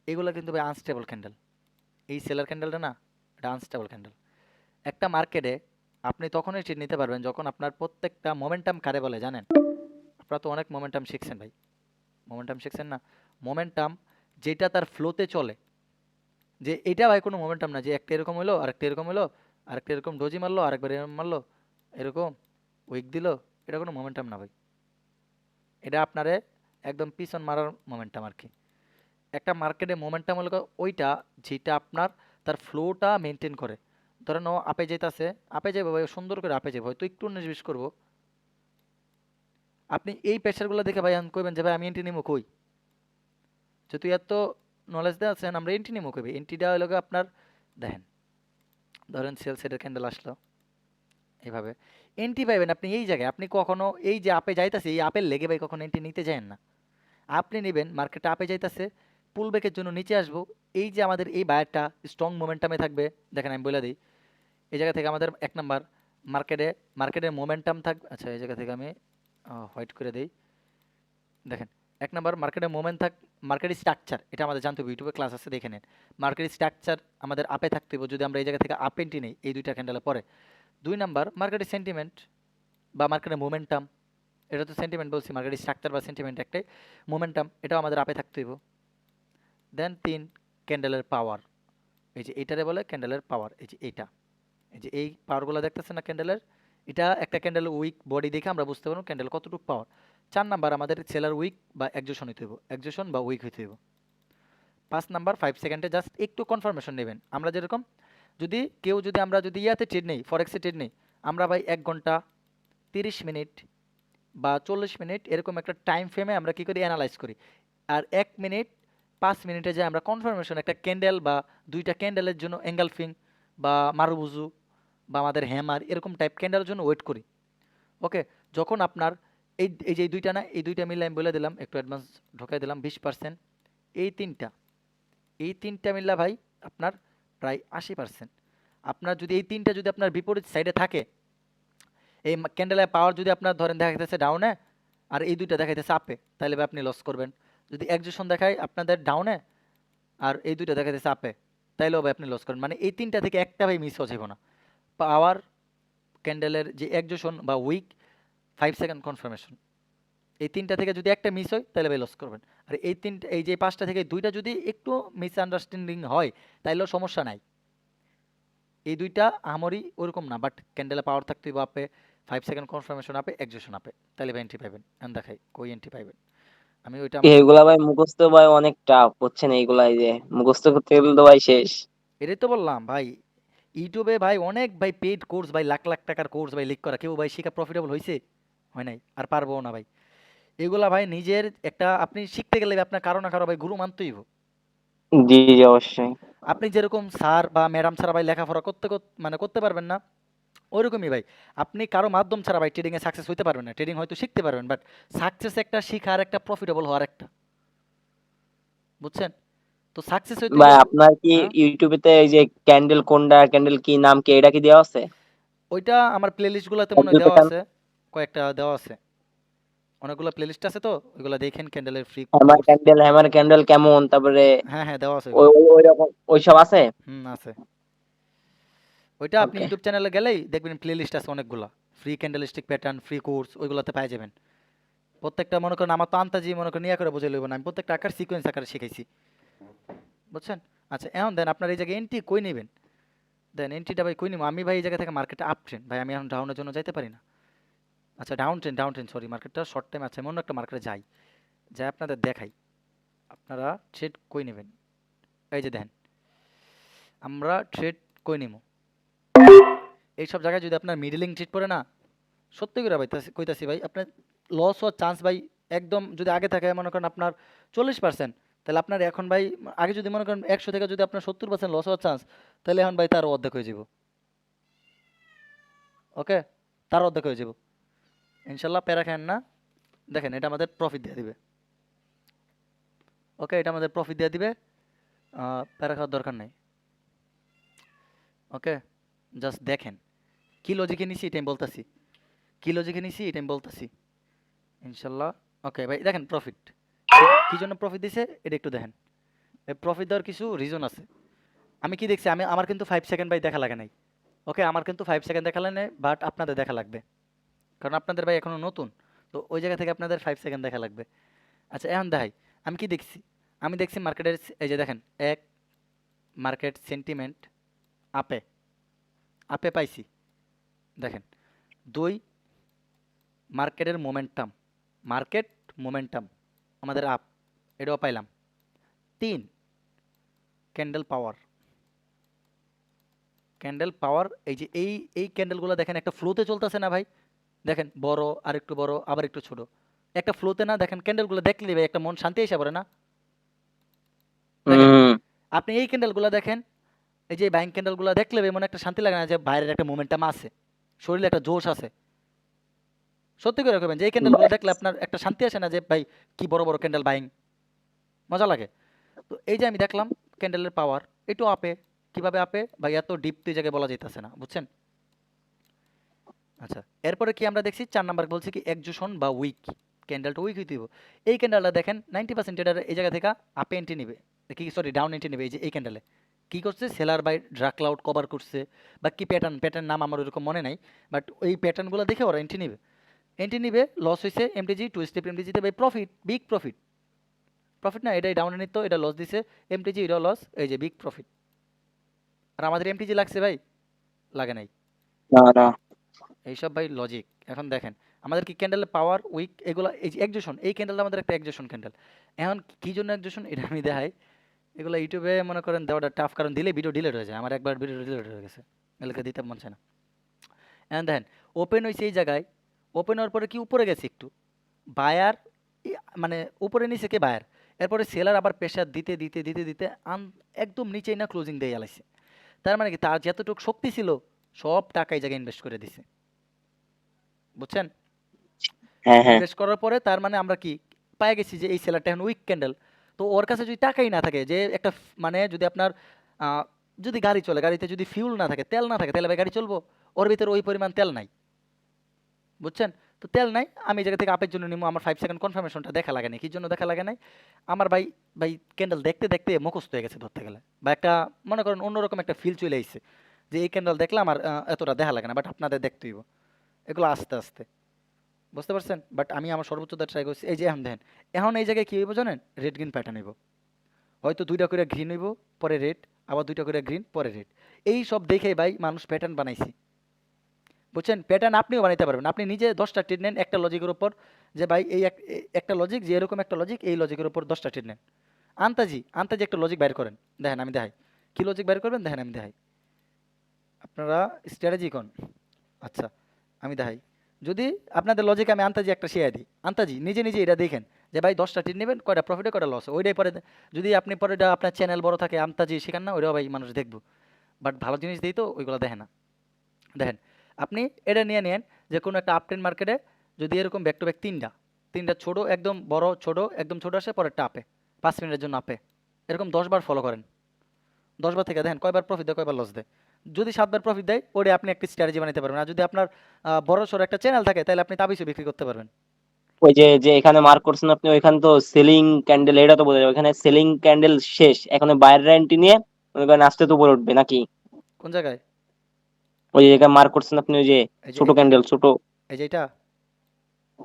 এগুলো কিন্তু ভাই আনস্টেবল ক্যান্ডেল, এই সেলার ক্যান্ডেলটা না, এটা আনস্টেবল ক্যান্ডেল, একটা মার্কেটে আপনি তখনই ট্রেড নিতে পারবেন যখন আপনার প্রত্যেকটা মোমেন্টাম কারে বলে জানেন, আপনারা তো অনেক মোমেন্টাম শিখছেন ভাই, মোমেন্টাম শিখছেন না, মোমেন্টাম যেটা তার ফ্লোতে চলে, যে এটা ভাই কোনো মোমেন্টাম না যে একটা এরকম হলো আরেকটা এরকম হলো, আরেকটা এরকম ডোজি মারলো আরেকবার এরকম মারলো, এরকম উইক দিল, এটা কোনো মোমেন্টাম না ভাই, এটা আপনারে একদম পিছন মারার মোমেন্টাম আর কি, একটা মার্কেটে মোমেন্টাম হলো ওইটা যেটা আপনার তার ফ্লোটা মেনটেন করে, ধরেন ও আপে যেতেছে, আপে যাবে ভাই, ও সুন্দর করে আপে যাবে, হয়তো একটু 19-20 করবো, আপনি এই প্রেশারগুলো দেখে ভাই কইবেন যে ভাই আমি এন্ট্রি নিমো কই, যে তুই এত নলেজ দেওয়া আছেন আমরা এন্ট্রি নিমো কইবে, এন্ট্রিটা হলো গিয়ে আপনার, দেখেন ধরেন সেল সেটের ক্যান্ডেল আসলো, এভাবে এন্ট্রি পাইবেন আপনি এই জায়গায়, আপনি কখনো এই যে আপে যাইতাছে এই আপের লেগে ভাই কখনো এন্ট্রি নিতে যায়েন না, আপনি নেবেন মার্কেটে আপে যাইতাছে, পুল ব্যাকের জন্য নিচে আসবো, এই যে আমাদের এই বায়ারটা স্ট্রং মোমেন্টামে থাকবে, দেখেন আমি বলে দিই, এই জায়গা থেকে আমাদের এক নাম্বার মার্কেটের মোমেন্টাম থাকবে, আচ্ছা এই জায়গা থেকে আমি হোয়াইট করে দিই, দেখেন এক নাম্বার মার্কেটের মার্কেটের স্ট্রাকচার, এটা আমাদের জানতে হবে, ইউটিউবে ক্লাস আছে দেখে নেন, মার্কেটের স্ট্রাকচার আমাদের আপে থাকতে হবে যদি আমরা এই জায়গা থেকে আপ এন্ট্রি নেই এই দুইটা ক্যান্ডেলের পরে, দুই নাম্বার মার্কেটের সেন্টিমেন্ট বা মার্কেটের মোমেন্টাম, এটা তো সেন্টিমেন্ট বলছি, মার্কেটের স্ট্রাকচার বা সেন্টিমেন্ট একটাই, মোমেন্টাম এটাও আমাদের আপে থাকতে হইব, দেন তিন ক্যান্ডেলের পাওয়ার, এই যে এইটারে বলে ক্যান্ডেলের পাওয়ার, এই যে এইটা, এই যে এই পাওয়ারগুলো দেখতেছেন না ক্যান্ডেলের, এটা একটা ক্যান্ডেল উইক বডি দেখে আমরা বুঝতে পারবো ক্যান্ডেল কতটুকু পাওয়ার। চার নাম্বার আমাদের সেলার উইক বা একজোশন হইতে হইব, একজোশন বা উইক হইতে হইব। পাঁচ নাম্বার 5 সেকেন্ডে জাস্ট একটু কনফার্মেশন নেবেন, আমরা যেরকম যদি আমরা যদি ইয়াতে ট্রেড নেই, ফরেক্সে ট্রেড নেই, আমরা ভাই 1 ঘন্টা 30 মিনিট বা 40 মিনিট এরকম একটা টাইম ফ্রেমে আমরা কী করি অ্যানালাইজ করি, আর 1 মিনিট 5 মিনিটে যে আমরা কনফার্মেশন একটা ক্যান্ডেল বা দুইটা ক্যান্ডেলের জন্য এঙ্গালফিং বা মারুবুজু বা আমাদের হ্যামার এরকম টাইপ ক্যান্ডেলের জন্য ওয়েট করি, ওকে, যখন আপনার এই যে দুইটা না, এই দুইটা মিলে আমি বলে দিলাম, একটু অ্যাডভান্স ঢোকাই দিলাম 20%, এই তিনটা মিললা ভাই আপনার প্রায় 80%, আপনার যদি এই তিনটা যদি আপনার বিপরীত সাইডে থাকে, এই ক্যান্ডেলের পাওয়ার যদি আপনার ধরেন দেখা যাচ্ছে ডাউনে আর এই দুইটা দেখাইতেছে আপে, তাহলে ভাই আপনি লস করবেন, যদি একজোশন দেখায় আপনাদের ডাউনে আর এই দুইটা দেখা যাচ্ছে আপে, তাইলেও ভাই আপনি লস করেন। মানে এই তিনটা থেকে একটা ভাই মিস হচ্ছে না। পাওয়ার, ক্যান্ডেলের যে একজোশন বা উইক, 5 সেকেন্ড কনফার্মেশন, এই তিনটা থেকে যদি একটা মিস হয় তাহলে ভাই লস করবেন। আর এই তিনটা, এই যে পাঁচটা থেকে দুইটা যদি একটু মিসআন্ডারস্ট্যান্ডিং হয় তাইলেও সমস্যা নাই। এই দুইটা আমারই ওরকম না, বাট ক্যান্ডেলে পাওয়ার থাকতে হইব আপে, 5 সেকেন্ড কনফার্মেশন আপে, একজোশন আপে, তাহলে ভাই এন্ট্রি পাইবেন। এখন দেখাই কই এন্ট্রি পাইবেন। আমি ওইটা আমার এগুলা ভাই মুখস্থ ভাই অনেক টাফ, বুঝছেন? এইগুলা এই যে মুখস্থ করতে গেলে তো ভাই শেষ। এটাই তো বললাম ভাই, ইউটিউবে ভাই অনেক ভাই পেইড কোর্স ভাই, লাখ লাখ টাকার কোর্স ভাই লিক করা, কেউ ভাই শিখা প্রফিটেবল হয়েছে? হয় নাই, আর পারবো না ভাই। এগুলা ভাই নিজের একটা, আপনি শিখতে গেলে আপনার কারো না কারো ভাই গুরু মানতেই হবে। জি জি অবশ্যই। আপনি যেরকম স্যার বা ম্যাডাম ছাড়া ভাই লেখাপড়া মানে করতে পারবেন না, ওইরকমই ভাই আপনি কারো মাধ্যম ছাড়া ভাই ট্রেডিংয়ে সাকসেস হইতে পারবেন না। ট্রেডিং হয়তো শিখতে পারবেন, বাট সাকসেস একটা, শিখার একটা, প্রফিটেবল হওয়ার একটা, বুঝছেন? তো সাকসেস হইতে ভাই হইব। আপনার কি হ্যাঁ, ইউটিউবেতে এই যে ক্যান্ডেল কোনটা, ক্যান্ডেল কি নাম কি, এটা কি দেওয়া আছে? ওইটা আমার প্লে লিস্টগুলোতে মনে হয় ক্যান্ডেল দেওয়া প্যাটার্ন, আছে, কয়েকটা দেওয়া আছে, অনেকগুলো প্লে লিস্ট আছে, তো ওইগুলো দেখেন, ক্যান্ডেলের ফ্রি কোর্স। হ্যামার ক্যান্ডেল কেমন, তারপরে হ্যাঁ হ্যাঁ, দেওয়া আছে ওই ওইগুলো। ওই রকম ওইসব আছে। আছে। ওইটা আপনি ওকে। ইউটিউব চ্যানেলে গেলেই দেখবেন প্লে লিস্ট আছে অনেকগুলা, free candlestick pattern, free course, ওইগুলোতে পাই যাবেন। প্রত্যেকটা মনে করেন আমার তো আন্তাজি মনে করেন ইয়া করে বুঝে লইব না, আমি প্রত্যেকটা আকার সিকোয়েন্স আকারে শিখাইছি, বুঝছেন? আচ্ছা এখন দেন আপনার এই জায়গায় এন্ট্রি কই নেবেন? দেন এন্ট্রিটা ভাই কই নিব? আমি ভাই এই জায়গা থেকে মার্কেটে আপ ট্রেন্ড ভাই, আমি এখন ডাউনের জন্য যাইতে পারি না। আচ্ছা ডাউন ট্রেন্ড সরি, মার্কেটটা শর্ট টাইম আছে, আমি অন্য একটা মার্কেটে যাই, যাই আপনাদের দেখাই আপনারা ট্রেড কই নেবেন। এই যে দেখেন, আমরা ট্রেড কই নিব, এইসব জায়গায় যদি আপনার মিডলিং ট্রেড পড়ে না, সত্যি করে ভাই কইতাছি ভাই, আপনার লস হওয়ার চান্স ভাই একদম, যদি আগে থাকে মনে করেন আপনার 40%, তাহলে আপনার এখন ভাই, আগে যদি মনে করেন 100 থেকে যদি আপনার 70% লস হওয়ার চান্স, তাহলে এখন ভাই তার অর্ধেক হয়ে যাব। ওকে, তার অর্ধেক হয়ে যাব ইনশাল্লাহ, প্যারা খান না। দেখেন এটা আমাদের প্রফিট দিয়ে দিবে। ওকে, এটা আমাদের প্রফিট দিয়ে দিবে, প্যারা খাওয়ার দরকার নেই। ওকে, জাস্ট দেখেন কি লজিকে নিছি এটা আমি বলতাছি, কি লজিকে নিছি এটা আমি বলতাছি ইনশাল্লাহ। ওকে ভাই দেখেন প্রফিট, কি জন্য প্রফিট দিছে এটা একটু দেখেন। এই প্রফিট দেওয়ার কিছু রিজন আছে। আমি কি দেখছি, আমি আমার কিন্তু 5 সেকেন্ড ভাই দেখা লাগে নাই। ওকে, আমার কিন্তু 5 সেকেন্ড দেখা লাগে নাই, বাট আপনাদের দেখা লাগবে, কারণ আপনাদের ভাই এখনো নতুন, তো ওই জায়গা থেকে আপনাদের 5 সেকেন্ড দেখা লাগবে। আচ্ছা এখন দেখাই আমি কি দেখছি। আমি দেখছি মার্কেটের, এই যে দেখেন, এক, মার্কেট সেন্টিমেন্ট আপে, আপে পাইছি, দেখেন। দুই, মার্কেটের মোমেন্টাম, মার্কেট মোমেন্টাম আমাদের আপ, এটাও পাইলাম। তিন, ক্যান্ডেল পাওয়ার, ক্যান্ডেল পাওয়ার, এই যে এই ক্যান্ডেলগুলো দেখেন একটা ফ্লোতে চলতেছে না ভাই, দেখেন বড়, আর একটু বড়, আবার একটু ছোট, একটা ফ্লোতে না, দেখেন ক্যান্ডেলগুলো দেখলে ভাই একটা মন শান্তি এসে পড়ে না? দেখেন হুম। আপনি এই ক্যান্ডেলগুলো দেখেন, এই যে বাইং ক্যান্ডেলগুলো দেখলে ভাই মনে একটা শান্তি লাগে না, যে বাইরের একটা মোমেন্টাম আছে, শরীরে একটা জোশ আছে? সত্যি করে রাখবেন যে এই ক্যান্ডেলগুলো দেখলে আপনার একটা শান্তি আসে না, যে ভাই কি বড় বড় ক্যান্ডেল বাইং, মজা লাগে। তো এই যে আমি দেখলাম ক্যান্ডেলের পাওয়ার একটু আপে, কিভাবে আপে ভাই, এত ডিপ তো এই জায়গায় বলা যাইতেছে না, বুঝছেন? আচ্ছা, এরপরে কি আমরা দেখছি 4 নাম্বার বলছি কি একজোশন বা উইক, ক্যান্ডেলটা উইক হইতে হইব। এই ক্যান্ডেলটা দেখেন 90% এটার এই জায়গা থেকে আপে এন্ট্রি নিবে, কি সরি ডাউন এন্ট্রি নিবে। এই যে এই ক্যান্ডেলে কি করছে, সেলার বাই ড্রাক ক্লাউড কভার করছে, বা কি প্যাটার্ন নাম আমার ওরকম মনে নাই, বাট ওই প্যাটার্নগুলো দেখে ওরা এন্ট্রি নিবে, এন্ট্রি নিবে। লস হয়েছে এমটিজি, টু স্টেপ এমটিজিতে ভাই প্রফিট, বিগ প্রফিট, প্রফিট না এটাই ডাউনে নিত, এটা লস দিছে, এমটিজি এটাও লস, এই যে বিগ প্রফিট। আর আমাদের এমটিজি লাগছে ভাই, লাগে নাই। না না। এইসব ভাই লজিক। এখন দেখেন আমাদের কি ক্যান্ডেলের পাওয়ার উইক এগুলো, এই যে একজোশন, এই ক্যান্ডেলটা আমাদের একটা একজোশন ক্যান্ডেল। এখন কি জন্য একজোশন এটা আমি দেখাই। এগুলো ইউটিউবে মনে করেন দেওয়াটা টাফ, কারণ দিলে ভিডিও ডিলিট হয়ে যায়, আমার একবার ভিডিও ডিলিট হয়ে গেছে, এলাকা দিতে মন চায় না। এখন দেখেন ওপেন হয়েছে এই জায়গায়, ওপেন হওয়ার পরে কি উপরে গেছে একটু, বায়ার, মানে উপরে নিচে কে বায়ার, এরপরে সেলার আবার প্রেশার দিতে দিতে দিতে দিতে একদম নিচেই না ক্লোজিং দিয়ে আলাইছে। তার মানে কি তার যতটুকু শক্তি ছিল সব টাকা এই জায়গায় ইনভেস্ট করে দিছে, বুঝছেন? হ্যাঁ হ্যাঁ। ইনভেস্ট করার পরে তার মানে আমরা কি পায়ে গেছি, যে এই সেলারটা এখন উইক ক্যান্ডেল। তো ওর কাছে যদি টাকাই না থাকে, যে একটা মানে যদি আপনার আহ, যদি গাড়ি চলে, গাড়িতে যদি ফিউল না থাকে, তেল না থাকে, তাহলে ভাই গাড়ি চলবো? ওর ভিতরে ওই পরিমাণ তেল নাই, বুঝছেন? তো তেল নাই, আমি এই জায়গা থেকে আপের জন্য নিবো, আমার 5 সেকেন্ড কনফার্মেশনটা দেখা লাগে নাই। কি জন্য দেখা লাগে নাই? আমার ভাই ভাই ক্যান্ডেল দেখতে দেখতে মুখস্থ হয়ে গেছে ধরতে গেলে, বা একটা মনে করেন অন্যরকম একটা ফিল চলে আইছে যে এই ক্যান্ডেল দেখলে আমার এতটা দেখা লাগে না, বাট আপনাদের দেখতে হইব। এগুলো আস্তে আস্তে, বুঝতে পারছেন? বাট আমি আমার সর্বোচ্চটা ট্রাই করছি। এই যে এখন দেখেন, এখন এই জায়গায় কি হইব জানেন? রেড গ্রিন প্যাটার্ন হইব, হয়তো 2টা করে গ্রিন হইব, পরে রেড, আবার 2টা করে গ্রিন, পরে রেড। এই সব দেখেই ভাই মানুষ প্যাটার্ন বানাইছে, বুঝছেন? প্যাটার্ন আপনিও বানাইতে পারবেন। আপনি নিজে 10টা ট্রেড নেন একটা লজিকের উপর, যে ভাই একটা লজিক, যে এরকম একটা লজিক, এই লজিকের উপর 10টা ট্রেড নেন। আন্তাজি আন্তাজি একটা লজিক বাইর করেন, দেখেন আমি দেখাই কি লজিক বাইর করবেন, দেখেন আমি দেখাই। আপনারা স্ট্র্যাটেজি কোন? আচ্ছা, আমি দেখাই। যদি আপনাদের লজিক আমি আন্তাজি একটা শেয়ার দিই, আন্তাজি নিজে নিজে এটা দেখেন যে ভাই 10টা ট্রেড নেবেন, কয়টা প্রফিটে কয়টা লস, ওইটাই পরে যদি আপনি পরে এটা আপনার চ্যানেল বড় থাকে, আন্তাজি শেখান না, ওইটাও ভাই মানুষ দেখবো। বাট ভালো জিনিস দিই তো ওইগুলো দেখে না। দেখেন, আপনি এটা নিয়ে নেন যে কোনো একটা আপট্রেন্ড মার্কেটে যদি এরকম ব্যাক টু ব্যাক তিনটা তিনটা ছোট একদম বড়, ছোট একদম ছোট আসে, পরেরটা আপে, 5 মিনিটের জন্য আপে, এরকম 10বার ফলো করেন। 10বার থেকে দেখেন কয়বার প্রফিট দেয়, কয়বার লস দেয়। যদি 7বার প্রফিট দেয়, ওটা আপনি একটা স্ট্র্যাটেজি বানাতে পারবেন। আর যদি আপনার বড় সড়ো একটা চ্যানেল থাকে, তাহলে আপনি তাবিজও বিক্রি করতে পারবেন। ওই যে যে এখানে মার্ক করছেন আপনি, ওইখানে তো সেলিং ক্যান্ডেল, এটা তো বোঝা যায় ওইখানে সেলিং ক্যান্ডেল শেষ, এখন বাইরের এন্ট্রি নিয়ে মনে করেন আস্তে তো উপরে উঠবে নাকি? কোন জায়গায়? ওই যে এখানে মার্ক করছেন আপনি, ওই যে এই যে ছোট ক্যান্ডেল, ছোট এই যে এটা,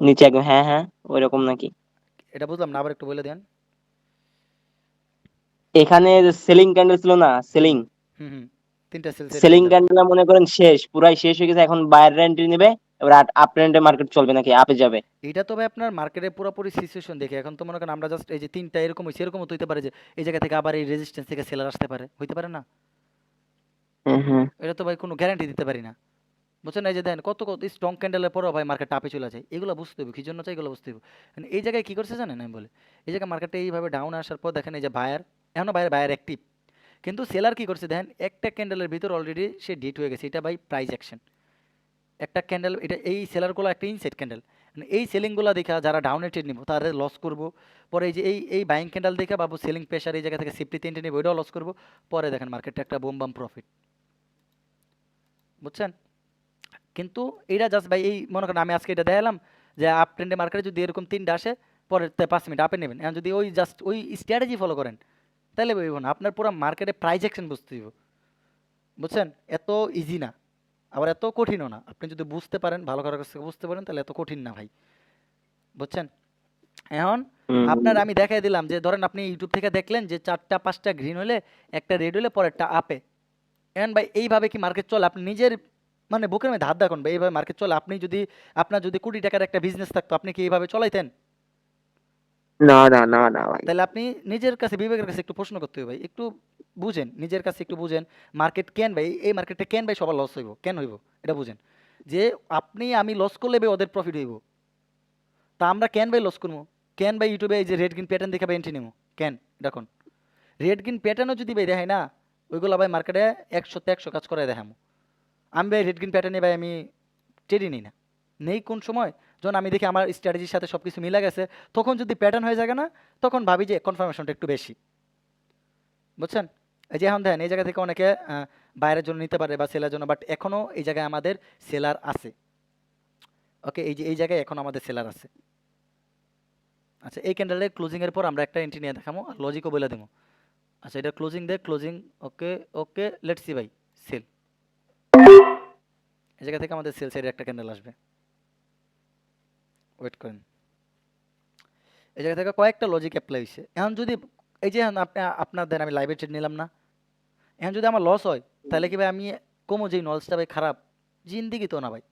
নিচে একদম, হ্যাঁ হ্যাঁ ওইরকম নাকি? এটা বুঝলাম না, আবার একটু বলে দেন। এখানে সেলিং ক্যান্ডেল ছিল না, হুম সেলিং হুম হুম, তিনটা sell set selling candle. Candle মনে করেন শেষ, পুরাই শেষ হয়ে গেছে, এখন বাইরের এন্ট্রি নেবে, এবার আপ ট্রেন্ডে মার্কেট চলবে নাকি আপে যাবে? এটা তো ভাই আপনার মার্কেটে পুরোপুরি সিচুয়েশন দেখে। এখন তো মনে করেন আমরা জাস্ট এই যে তিনটা এরকম হইছে, এরকমও তো হইতে পারে যে এই জায়গা থেকে আবার এই রেজিস্ট্যান্স থেকে সেলার আসতে পারে, হইতে পারে না? হুম হুম। এটা তো ভাই কোনো গ্যারান্টি দিতে পারি না, বুঝছেন? এই যে দেখেন কত কত স্ট্রং ক্যান্ডেলের পরেও ভাই মার্কেট আপে চলে যায়, এগুলো বুঝতে হবে কি জন্য চাই, এগুলো বুঝতে হবে। মানে এই জায়গায় কি করছে জানেন আমি বলি, এই জায়গায় মার্কেটে এইভাবে ডাউন আসার পর দেখেন এই যে বায়ার, এখনো বায়ার বায়ার অ্যাক্টিভ, কিন্তু সেলার কি করছে দেখেন, একটা ক্যান্ডেলের ভিতর অলরেডি সে ডিট হয়ে গেছে, এটা ভাই প্রাইস অ্যাকশন। একটা ক্যান্ডেল, এটা এই সেলারগুলো একটা ইনসাইড ক্যান্ডেল, মানে এই সেলিংগুলো দেখা যারা ডাউনে ট্রেড নিব তাদের লস করব। পরে এই যে এই বাইং ক্যান্ডেল দেখে বাবু সেলিং প্রেশার এই জায়গা থেকে সেফটিতে এন্ট্রি নিব, ওইটাও লস করব। পরে দেখেন মার্কেটটা একটা বোম বাম প্রফিট, বুঝছেন? কিন্তু এটা জাস্ট ভাই এই মনে করেন আমি আজকে এটা দেখালাম যে আপ ট্রেন্ডে মার্কেটে যদি এরকম তিনটা আসে, পরে 5 মিনিট আপে নেবেন। এখন যদি ওই জাস্ট ওই স্ট্র্যাটেজি ফলো করেন, তাহলে বলবো না, আপনার পুরো মার্কেটে প্রাইস অ্যাকশন বুঝতে হইব, বুঝছেন? এত ইজি না, আবার এত কঠিনও না। আপনি যদি বুঝতে পারেন, ভালো করে কাছ থেকে বুঝতে পারেন, তাহলে এত কঠিন না ভাই, বুঝছেন? এখন আপনার আমি দেখাই দিলাম যে ধরেন আপনি ইউটিউব থেকে দেখলেন যে 4টা 5টা গ্রিন হলে, একটা রেড হলে পরেরটা আপে। এখন ভাই এইভাবে কি মার্কেট চলে? আপনি নিজের মানে বুকের মধ্যে হাত রাখুন ভাই, এইভাবে মার্কেট চলে? আপনি যদি আপনার যদি কোটি টাকার একটা বিজনেস থাকতো, আপনি কি এইভাবে চলাইতেন? না না না না ভাই। তাহলে আপনি নিজের কাছে, বিবেকের কাছে একটু প্রশ্ন করতে হবে ভাই, একটু বুঝেন, নিজের কাছে একটু বুঝেন। মার্কেট কেন ভাই, এই মার্কেটে কেন ভাই সবার লস হইব, কেন হইব এটা বুঝেন। যে আপনি আমি লস করলে ভাই ওদের প্রফিট হইব, তা আমরা কেন ভাই লস করবো? কেন ভাই ইউটিউবে এই যে রেড গ্রিন প্যাটার্ন দেখে ভাই এন্ট্রি নেবো কেন? দেখুন, রেড গ্রিন প্যাটার্নও যদি ভাই দেখায় না, ওইগুলো ভাই মার্কেটে 100-তে 100 কাজ করে দেখামো। আমি ভাই রেড গ্রিন প্যাটার্নে ভাই আমি ট্রেডই নিই না। নেই কোন সময়? যখন আমি দেখি আমার স্ট্র্যাটেজির সাথে সব কিছু মিলা গেছে, তখন যদি প্যাটার্ন হয়ে যায় না, তখন ভাবি যে কনফার্মেশনটা একটু বেশি, বুঝছেন? এই যে এখন দেখেন এই জায়গা থেকে অনেকে বাইরের জন্য নিতে পারে বা সেলার জন্য, বাট এখনও এই জায়গায় আমাদের সেলার আছে। ওকে, এই যে এই জায়গায় এখন আমাদের সেলার আছে। আচ্ছা, এই ক্যান্ডেলের ক্লোজিংয়ের পর আমরা একটা এন্ট্রি নিয়ে দেখাবো আর লজিকও বলে দেবো। আচ্ছা, এটা ক্লোজিং দে, closing. Okay okay, let's see ভাই, সেল। এই জায়গা থেকে আমাদের সেল সাইডে একটা ক্যান্ডেল আসবে, ওয়েট করেন। এই জায়গা থেকে কয়েকটা লজিক অ্যাপ্লাই হয়েছে। এখন যদি এই যে এখন আপনি আপনার দেন আমি লাইভে ট্রেড নিলাম না, এখন যদি আমার লস হয়, তাহলে কি ভাই আমি কমো যেই নলেজটা ভাই খারাপ? জিন্দিগি তো না ভাই,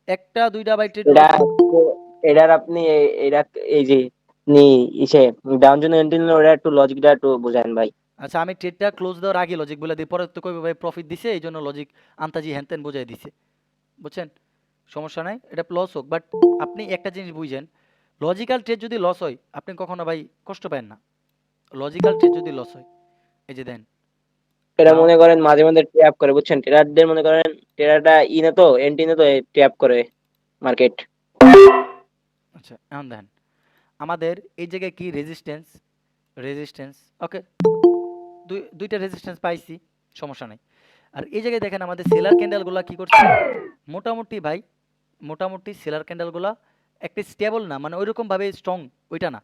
একটা দুইটা বাই ট্রেড এটা লস। এটার আপনি এটা এই যে নি ইসে ডাউন জন্য এন্ট্রি নিলে ওটা একটু লজিকটা একটু বোঝান ভাই। আচ্ছা, আমি ট্রেডটা ক্লোজ দেওয়ার আগে লজিক বলে দিই, পরে তো কইবে ভাই প্রফিট দিছে এই জন্য লজিক আন্তাজি হ্যান বোঝাই দিছে, বুঝছেন? সমস্যা নাই, এটা লস হোক, বাট আপনি একটা জিনিস বুঝেন, লজিক্যাল ট্রেড যদি লস হয় আপনি কখনো ভাই কষ্ট পাবেন না। লজিক্যাল ট্রেড যদি লস হয়, এই যে দেন এটা ডাউন। মনে করেন মাঝে মাঝে ট্র্যাপ করে, বুঝছেন? ট্রেডারদের মনে করেন ট্রেডারটা ই না তো, এন্ট্রি না তো, ট্র্যাপ করে মার্কেট। আচ্ছা, এখন দেখেন আমাদের এই জায়গায় কি রেজিস্ট্যান্স, রেজিস্ট্যান্স। ওকে, দুইটা রেজিস্ট্যান্স পাইছি, সমস্যা নাই। আর এই জায়গায় দেখেন আমাদের সেলার ক্যান্ডেলগুলো কি করছে, মোটামুটি ভাই মোটামুটি সেলার ক্যান্ডেলগুলা একটা স্টেবল না, মানে ওইরকম ভাবে স্ট্রং ওইটা না।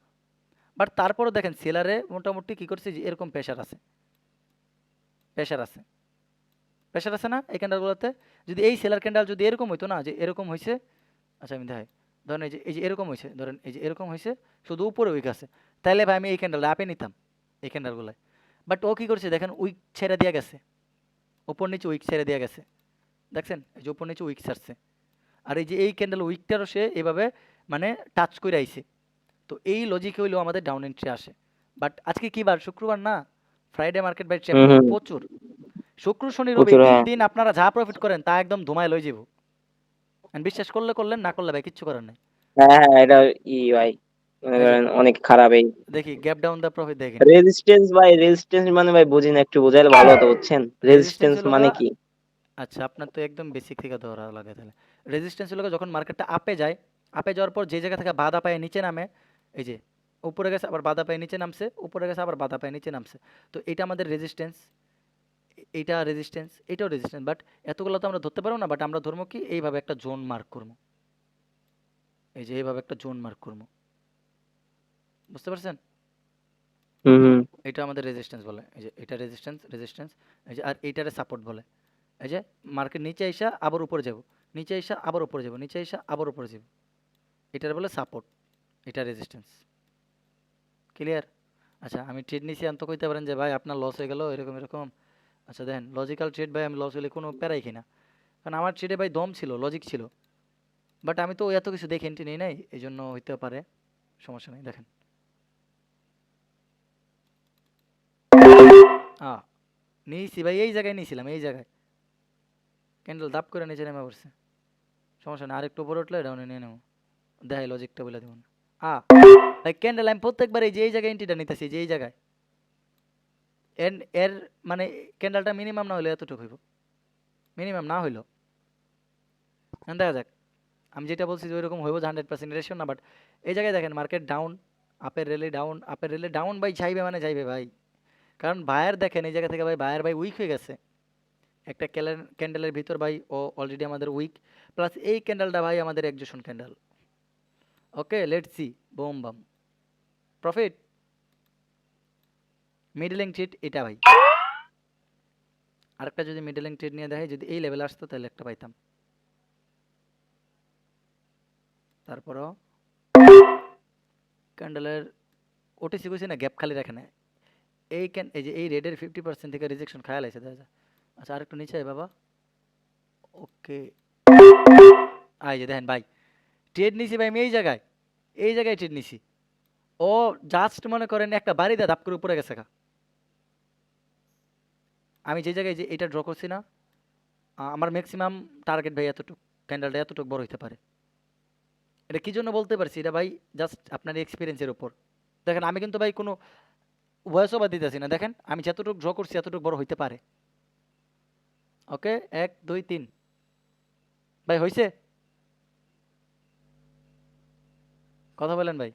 বাট তারপরও দেখেন সেলারে মোটামুটি কি করছে যে এরকম প্রেশার আছে, প্রেশার আছে, প্রেশার আছে না এই ক্যান্ডেলগুলোতে। যদি এই সেলার ক্যান্ডেল যদি এরকম হইতো না, যে এরকম হয়েছে, আচ্ছা আমি দেখাই, ধরেন এই যে এরকম হয়েছে, ধরেন এই যে এরকম হয়েছে, শুধু উপরে উইক আছে, তাহলে ভাই আমি এই ক্যান্ডেলটা আপে নিতাম, এই ক্যান্ডেলগুলোয়। বাট ও কি করছে দেখেন, উইক ছেড়ে দিয়ে গেছে, উপর নিচে উইক ছেড়ে দিয়ে গেছে, দেখছেন এই যে উপর নিচে উইক ছাড়ছে। আর এই যে এই ক্যান্ডেল উইকটারও সে এভাবে মানে টাচ করে আইছে। তো এই লজিক হইলেও আমাদের ডাউন এন্ট্রি আসে। বাট আজকে কি বার? শুক্রবার না? ফ্রাইডে মার্কেট বাই হুম চ্যাপ্টার হুম প্রচুর। শুক্র শনি রবি প্রচুর, 3 হ্যাঁ। দিন আপনারা যা প্রফিট করেন তা একদম ধুমায় লই যাবো। And বিশ্বাস করলে করলেন, না করলে ভাই কিচ্ছু করার নাই। হ্যাঁ হ্যাঁ, এটা ভাই মনে এই যে করেন অনেক খারাপ। এই দেখি গ্যাপ ডাউন দা প্রফিট দেখেন। রেজিস্ট্যান্স ভাই, রেজিস্ট্যান্স মানে ভাই বুঝি না, একটু বোঝাইলে ভালো হতো, বুঝছেন রেজিস্ট্যান্স রেজিস্ট্যান্স হলো মানে গা, কি? আচ্ছা আপনার তো একদম বেসিক থেকে ধরা লাগে তাহলে। রেজিস্ট্যান্স হলো গা, যখন মার্কেটটা আপে যায়, আপে যাওয়ার পর যে জায়গা থেকে বাধা পায়ে নিচে নামে, এই যে উপরে গেছে আবার বাধা পায়ে নিচে নামছে, উপরে গেছে আবার বাধা পায়ে নিচে নামছে, তো এটা আমাদের রেজিস্ট্যান্স। এইটা রেজিস্ট্যান্স, এটাও রেজিস্ট্যান্স। বাট এতগুলো তো আমরা ধরতে পারবো না, বাট আমরা ধরবো কি এইভাবে একটা জোন মার্ক করবো, এই যে এইভাবে একটা জোন মার্ক করবো, বুঝতে পারছেন? হুম হুম এটা আমাদের রেজিস্ট্যান্স বলে, এই যে এটা রেজিস্ট্যান্স, রেজিস্ট্যান্স, এই যে আর এইটারে সাপোর্ট বলে। এই যে মার্কেট নিচে আইসা আবার উপরে যাব, নিচে আইসা আবার উপরে যাব, নিচে আইসা আবার উপরে যাব, এটার বলে সাপোর্ট, এটা রেজিস্ট্যান্স। ক্লিয়ার? আচ্ছা আমি ট্রেড নিছি, আনতো কইতে পারেন যে ভাই আপনার লস হয়ে গেল এরকম এরকম। আচ্ছা দেখেন লজিক্যাল ট্রেড ভাই, আমি লস হলে কোনো প্যারাই খাই না, কারণ আমার ট্রেডে ভাই দম ছিল, লজিক ছিল। বাট আমি তো এত কিছু দেখে এন্ট্রি নেই নাই, এই জন্য হইতে পারে, সমস্যা নেই। দেখেন নিয়েছি ভাই, এই জায়গায় নিয়েছিলাম, এই জায়গায় ক্যান্ডেল দাপ করে নিচে নেমে পড়ছে, সমস্যা নেই, আরেকটু উপরে উঠলে ডাউনে নিয়ে নেবো। দেখাই লজিকটা বলে দেবো না। ভাই ক্যান্ডেল আমি প্রত্যেকবার এই যে এই জায়গায় এন্ট্রিটা নিতেছি, যে এই জায়গায় এর এর মানে ক্যান্ডেলটা মিনিমাম না হলে এতটুকু হইব, মিনিমাম না হইলো দেখা যাক। আমি যেটা বলছি যে ওইরকম হইব যে 100% রেশিও না, বাট এই জায়গায় দেখেন মার্কেট ডাউন, আপের রেলে ডাউন, আপের রেলে ডাউন, ভাই যাইবে মানে যাইবে ভাই। কারণ বায়ার দেখেন এই জায়গা থেকে ভাই, বায়ার ভাই উইক হয়ে গেছে একটা ক্যান্ডেলের ভিতর ভাই, ও অলরেডি আমাদের উইক, প্লাস এই ক্যান্ডেলটা ভাই আমাদের exhaustion candle. Okay let's see, boom bam profit, middling trade এটা ভাই। আরেকটা যদি মিডলিং ট্রেড নিয়ে দেখাই, যদি এই লেভেল আসতো তাহলে একটা পাইতাম। তারপরও ক্যান্ডেলের ওটিসি কইছে না গ্যাপ খালি রাখে না, এই যে এই রেডের 50% থেকে রিজেকশন খায়াল আছে দেখা যায়। আচ্ছা আরেকটু নিচে আয় বাবা। ওকে আই যে দেখেন ভাই, ট্রেড নিছি ভাই আমি এই জায়গায়, এই জায়গায় ট্রেড নিছি, ও জাস্ট মনে করেন একটা বাড়ি দা ধাপ করে উপরে গেছে গা। আমি যে জায়গায় যে এটা ড্র করছি না, আমার ম্যাক্সিমাম টার্গেট ভাই এতটুক, ক্যান্ডেলটা এতটুক বড় হইতে পারে। এটা কি জন্য বলতে পারছি, এটা ভাই জাস্ট আপনার এক্সপিরিয়েন্সের উপর। দেখেন আমি কিন্তু ভাই কোনো ভয়েস ওভার দিতেছি না, দেখেন আমি যতটুকু ড্র করছি এতটুকু বড় হইতে পারে। ওকে 1 2 3 ভাই হইছে? কথা বলেন ভাই।